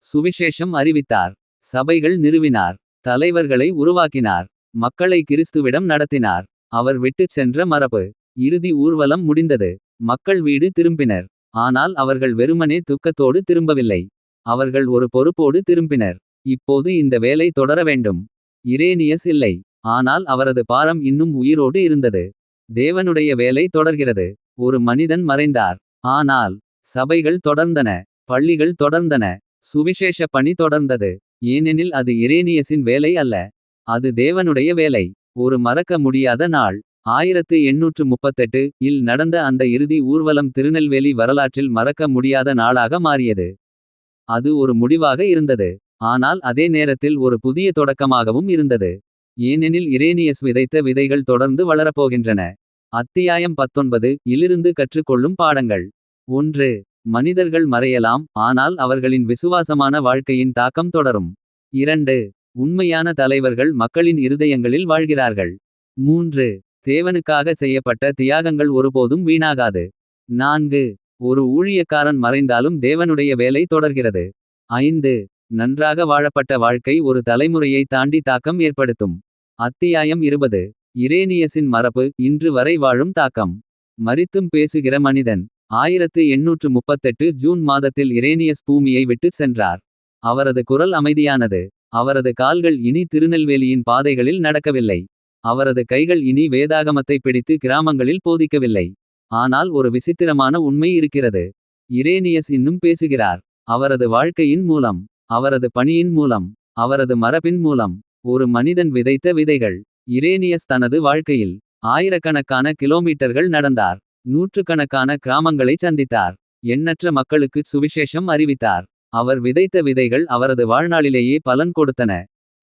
சுவிசேஷம் அறிவித்தார். சபைகள் நிறுவினார். தலைவர்களை உருவாக்கினார். மக்களை கிறிஸ்துவிடம் நடத்தினார். அவர் விட்டுச் சென்ற மரபு. இறுதி ஊர்வலம் முடிந்தது. மக்கள் வீடு திரும்பினர். ஆனால் அவர்கள் வெறுமனே துக்கத்தோடு திரும்பவில்லை. அவர்கள் ஒரு பொறுப்போடு திரும்பினர். இப்போது இந்த வேலை தொடர வேண்டும். இரேனியஸ் இல்லை. ஆனால் அவரது பாரம் இன்னும் உயிரோடு இருந்தது. தேவனுடைய வேலை தொடர்கிறது. ஒரு மனிதன் மறைந்தார். ஆனால் சபைகள் தொடர்ந்தன. பள்ளிகள் தொடர்ந்தன. சுவிசேஷ பணி தொடர்ந்தது. ஏனெனில் அது இரேனியஸின் வேலை அல்ல. அது தேவனுடைய வேலை. ஒரு மறக்க முடியாத நாள். 1838 இல் நடந்த அந்த இறுதி ஊர்வலம் திருநெல்வேலி வரலாற்றில் மறக்க முடியாத நாளாக மாறியது. அது ஒரு முடிவாக இருந்தது. ஆனால் அதே நேரத்தில் ஒரு புதிய தொடக்கமாகவும் இருந்தது. ஏனெனில் இரேனியஸ் விதைத்த விதைகள் தொடர்ந்து வளரப்போகின்றன. அத்தியாயம் 19 இலிருந்து கற்றுக்கொள்ளும் பாடங்கள். 1. மனிதர்கள் மறையலாம். ஆனால் அவர்களின் விசுவாசமான வாழ்க்கையின் தாக்கம் தொடரும். 2. உண்மையான தலைவர்கள் மக்களின் இருதயங்களில் வாழ்கிறார்கள். 3. தேவனுக்காக செய்யப்பட்ட தியாகங்கள் ஒருபோதும் வீணாகாது. 4. ஒரு ஊழியக்காரன் மறைந்தாலும் தேவனுடைய வேலை தொடர்கிறது. 5. நன்றாக வாழப்பட்ட வாழ்க்கை ஒரு தலைமுறையை தாண்டி தாக்கம் ஏற்படுத்தும். அத்தியாயம் 20 இரேனியஸின் மரபு இன்று வரை வாழும் தாக்கம். மரித்தும் பேசுகிற மனிதன். 1838 ஜூன் மாதத்தில் இரேனியஸ் பூமியை விட்டுச் சென்றார். அவரது குரல் அமைதியானது. அவரது கால்கள் இனி திருநெல்வேலியின் பாதைகளில் நடக்கவில்லை. அவரது கைகள் இனி வேதாகமத்தை பிடித்து கிராமங்களில் போதிக்கவில்லை. ஆனால் ஒரு விசித்திரமான உண்மை இருக்கிறது. இரேனியஸ் இன்னும் பேசுகிறார். அவரது வாழ்க்கையின் மூலம், அவரது பணியின் மூலம், அவரது மரபின் மூலம். ஒரு மனிதன் விதைத்த விதைகள். இரேனியஸ் தனது வாழ்க்கையில் ஆயிரக்கணக்கான கிலோமீட்டர்கள் நடந்தார். நூற்றுக்கணக்கான கிராமங்களை சந்தித்தார். எண்ணற்ற மக்களுக்கு சுவிசேஷம் அறிவித்தார். அவர் விதைத்த விதைகள் அவரது வாழ்நாளிலேயே பலன் கொடுத்தன.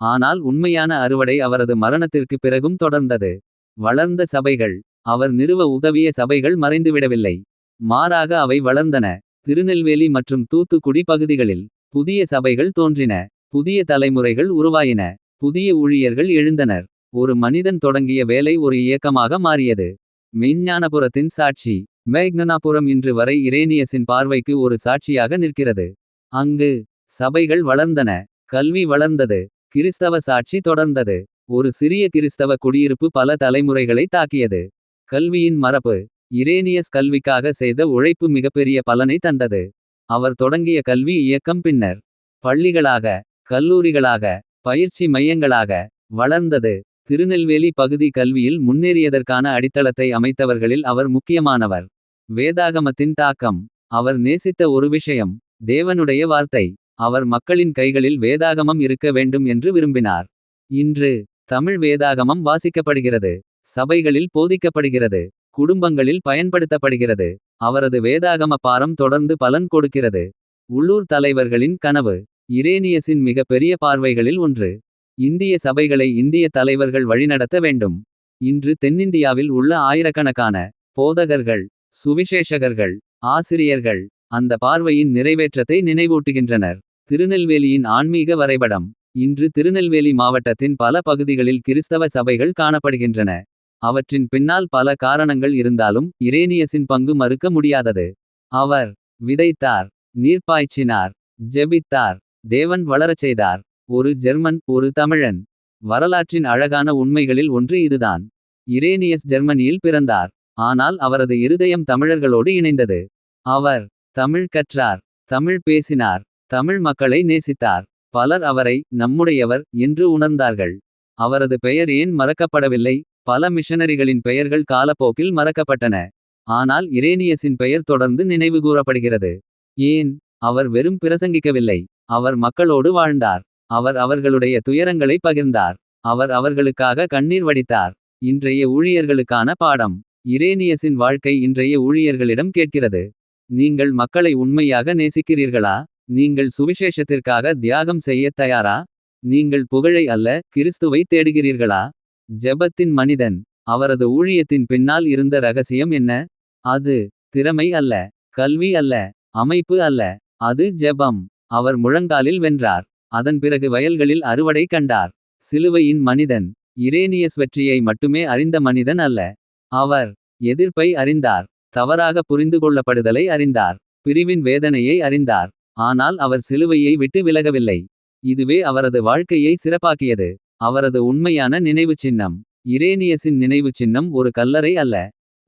ஆனால் உண்மையான அறுவடை அவரது மரணத்திற்கு பிறகும் தொடர்ந்தது. வளர்ந்த சபைகள். அவர் நிறுவ உதவிய சபைகள் மறைந்துவிடவில்லை. மாறாக அவை வளர்ந்தன. திருநெல்வேலி மற்றும் தூத்துக்குடி பகுதிகளில் புதிய சபைகள் தோன்றின. புதிய தலைமுறைகள் உருவாயின. புதிய ஊழியர்கள் எழுந்தனர். ஒரு மனிதன் தொடங்கிய வேலை ஒரு இயக்கமாக மாறியது. மெய்ஞானபுரத்தின் சாட்சி. மேக்னனாபுரம் இன்று வரை இரேனியஸின் பார்வைக்கு ஒரு சாட்சியாக நிற்கிறது. அங்கு சபைகள் வளர்ந்தன. கல்வி வளர்ந்தது. கிறிஸ்தவ சாட்சி தொடர்ந்தது. ஒரு சிறிய கிறிஸ்தவ குடியிருப்பு பல தலைமுறைகளை தாக்கியது. கல்வியின் மரபு. இரேனியஸ் கல்விக்காக செய்த உழைப்பு மிகப்பெரிய பலனை தந்தது. அவர் தொடங்கிய கல்வி இயக்கம் பின்னர் பள்ளிகளாக, கல்லூரிகளாக, பயிற்சி மையங்களாக வளர்ந்தது. திருநெல்வேலி பகுதி கல்வியில் முன்னேறியதற்கான அடித்தளத்தை அமைத்தவர்களில் அவர் முக்கியமானவர். வேதாகமத்தின் தாக்கம். அவர் நேசித்த ஒரு விஷயம் தேவனுடைய வார்த்தை. அவர் மக்களின் கைகளில் வேதாகமம் இருக்க வேண்டும் என்று விரும்பினார். இன்று தமிழ் வேதாகமம் வாசிக்கப்படுகிறது. சபைகளில் போதிக்கப்படுகிறது. குடும்பங்களில் பயன்படுத்தப்படுகிறது. அவரது வேதாகம பாரம் தொடர்ந்து பலன் கொடுக்கிறது. உள்ளூர் தலைவர்களின் கனவு. இரேனியஸின் மிக பெரிய பார்வைகளில் ஒன்று. இந்திய சபைகளை இந்திய தலைவர்கள் வழிநடத்த வேண்டும். இன்று தென்னிந்தியாவில் உள்ள ஆயிரக்கணக்கான போதகர்கள், சுவிசேஷகர்கள், ஆசிரியர்கள் அந்த பார்வையின் நிறைவேற்றத்தை நினைவூட்டுகின்றனர். திருநெல்வேலியின் ஆன்மீக வரைபடம். இன்று திருநெல்வேலி மாவட்டத்தின் பல பகுதிகளில் கிறிஸ்தவ சபைகள் காணப்படுகின்றன. அவற்றின் பின்னால் பல காரணங்கள் இருந்தாலும் இரேனியஸின் பங்கு மறுக்க முடியாதது. அவர் விதைத்தார், நீர்ப்பாய்ச்சினார், ஜெபித்தார், தேவன் வளரச் செய்தார். ஒரு ஜெர்மன், ஒரு தமிழன். வரலாற்றின் அழகான உண்மைகளில் ஒன்று இதுதான். இரேனியஸ் ஜெர்மனியில் பிறந்தார். ஆனால் அவரது இருதயம் தமிழர்களோடு இணைந்தது. அவர் தமிழ் கற்றார், தமிழ் பேசினார், தமிழ் மக்களை நேசித்தார். பலர் அவரை நம்முடையவர் என்று உணர்ந்தார்கள். அவரது பெயர் ஏன் மறக்கப்படவில்லை? பல மிஷனரிகளின் பெயர்கள் காலப்போக்கில் மறக்கப்பட்டன. ஆனால் இரேனியஸின் பெயர் தொடர்ந்து நினைவுகூரப்படுகிறது. ஏன்? அவர் வெறும் பிரசங்கிக்கவில்லை. அவர் மக்களோடு வாழ்ந்தார். அவர் அவர்களுடைய துயரங்களை பகிர்ந்தார். அவர் அவர்களுக்காக கண்ணீர் வடித்தார். இன்றைய ஊழியர்களுக்கான பாடம். இரேனியஸின் வாழ்க்கை இன்றைய ஊழியர்களிடம் கேட்கிறது. நீங்கள் மக்களை உண்மையாக நேசிக்கிறீர்களா? நீங்கள் சுவிசேஷத்திற்காக தியாகம் செய்யத் தயாரா? நீங்கள் புகழை அல்ல, கிறிஸ்துவை தேடுகிறீர்களா? ஜெபத்தின் மனிதன். அவரது ஊழியத்தின் பின்னால் இருந்த ரகசியம் என்ன? அது திறமை அல்ல, கல்வி அல்ல, அமைப்பு அல்ல. அது ஜெபம். அவர் முழங்காலில் வென்றார். அதன் பிறகு வயல்களில் அறுவடை கண்டார். சிலுவையின் மனிதன். இரேனியஸ் வெற்றியை மட்டுமே அறிந்த மனிதன் அல்ல. அவர் எதிர்ப்பை அறிந்தார். தவறாக புரிந்துகொள்ளப்படுதலை அறிந்தார். பிரிவின் வேதனையை அறிந்தார். ஆனால் அவர் சிலுவையை விட்டு விலகவில்லை. இதுவே அவரது வாழ்க்கையை சிறப்பாக்கியது. அவரது உண்மையான நினைவுச் சின்னம். இரேனியஸின் நினைவுச் சின்னம் ஒரு கல்லறை அல்ல,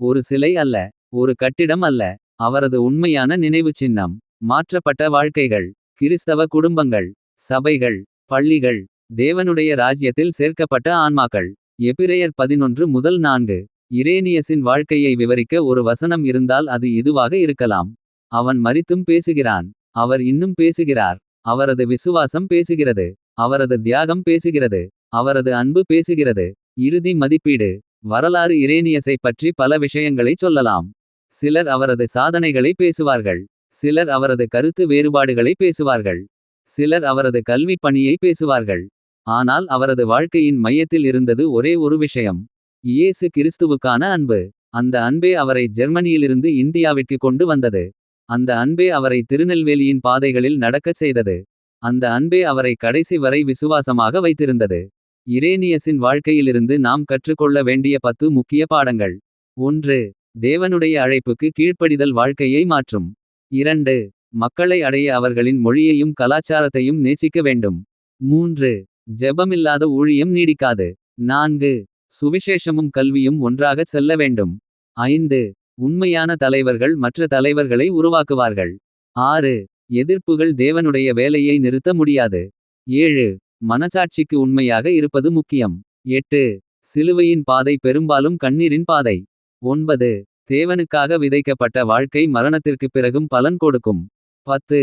ஒரு சிலை அல்ல, ஒரு கட்டிடம் அல்ல. அவரது உண்மையான நினைவுச் சின்னம் மாற்றப்பட்ட வாழ்க்கைகள், கிறிஸ்தவ குடும்பங்கள், சபைகள், பள்ளிகள், தேவனுடைய ராஜ்யத்தில் சேர்க்கப்பட்ட ஆன்மாக்கள். எபிரேயர் 11:4. இரேனியஸின் வாழ்க்கையை விவரிக்க ஒரு வசனம் இருந்தால் அது இதுவாக இருக்கலாம். அவன் மரித்தும் பேசுகிறான். அவர் இன்னும் பேசுகிறார். அவரது விசுவாசம் பேசுகிறது. அவரது தியாகம் பேசுகிறது. அவரது அன்பு பேசுகிறது. இறுதி மதிப்பீடு. வரலாறு இரேனியஸைப் பற்றி பல விஷயங்களைச் சொல்லலாம். சிலர் அவரது சாதனைகளை பேசுவார்கள். சிலர் அவரது கருத்து வேறுபாடுகளை பேசுவார்கள். சிலர் அவரது கல்வி பணியை பேசுவார்கள். ஆனால் அவரது வாழ்க்கையின் மையத்தில் இருந்தது ஒரே ஒரு விஷயம். இயேசு கிறிஸ்துவுக்கான அன்பு. அந்த அன்பே அவரை ஜெர்மனியிலிருந்து இந்தியாவிற்கு கொண்டு வந்தது. அந்த அன்பே அவரை திருநெல்வேலியின் பாதைகளில் நடக்கச் செய்தது. அந்த அன்பே அவரை கடைசி வரை விசுவாசமாக வைத்திருந்தது. இரேனியஸின் வாழ்க்கையிலிருந்து நாம் கற்றுக்கொள்ள வேண்டிய 10 முக்கிய பாடங்கள். 1. தேவனுடைய அழைப்புக்கு கீழ்ப்படிதல் வாழ்க்கையை மாற்றும். 2. மக்களை அடைய அவர்களின் மொழியையும் கலாச்சாரத்தையும் நேசிக்க வேண்டும். 3. ஜெபமில்லாத ஊழியம் நீடிக்காது. 4. சுவிசேஷமும் கல்வியும் ஒன்றாகச் செல்ல வேண்டும். 5. உண்மையான தலைவர்கள் மற்ற தலைவர்களை உருவாக்குவார்கள். 6. எதிர்ப்புகள் தேவனுடைய வேலையை நிறுத்த முடியாது. 7. மனசாட்சிக்கு உண்மையாக இருப்பது முக்கியம். 8. சிலுவையின் பாதை பெரும்பாலும் கண்ணீரின் பாதை. 9. தேவனுக்காக விதைக்கப்பட்ட வாழ்க்கை மரணத்திற்குப் பிறகும் பலன் கொடுக்கும். 10.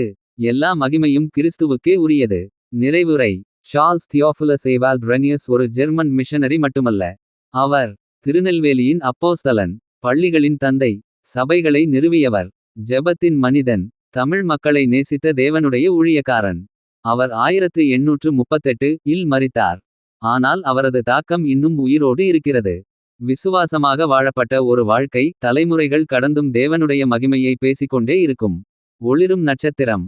எல்லா மகிமையும் கிறிஸ்துவுக்கே உரியது. நிறைவுரை. சார்ல்ஸ் தியோஃபிலஸ் ஏவால்ட் ரெனியஸ் ஒரு ஜெர்மன் மிஷனரி மட்டுமல்ல. அவர் திருநெல்வேலியின் அப்போஸ்தலன், பள்ளிகளின் தந்தை, சபைகளை நிறுவியவர், ஜெபத்தின் மனிதன், தமிழ் மக்களை நேசித்த தேவனுடைய ஊழியக்காரன். அவர் 1838 இல் மரித்தார். ஆனால் அவரது தாக்கம் இன்னும் உயிரோடு இருக்கிறது. விசுவாசமாக வாழப்பட்ட ஒரு வாழ்க்கை தலைமுறைகள் கடந்தும் தேவனுடைய மகிமையை பேசிக்கொண்டே இருக்கும். ஒளிரும் நட்சத்திரம்.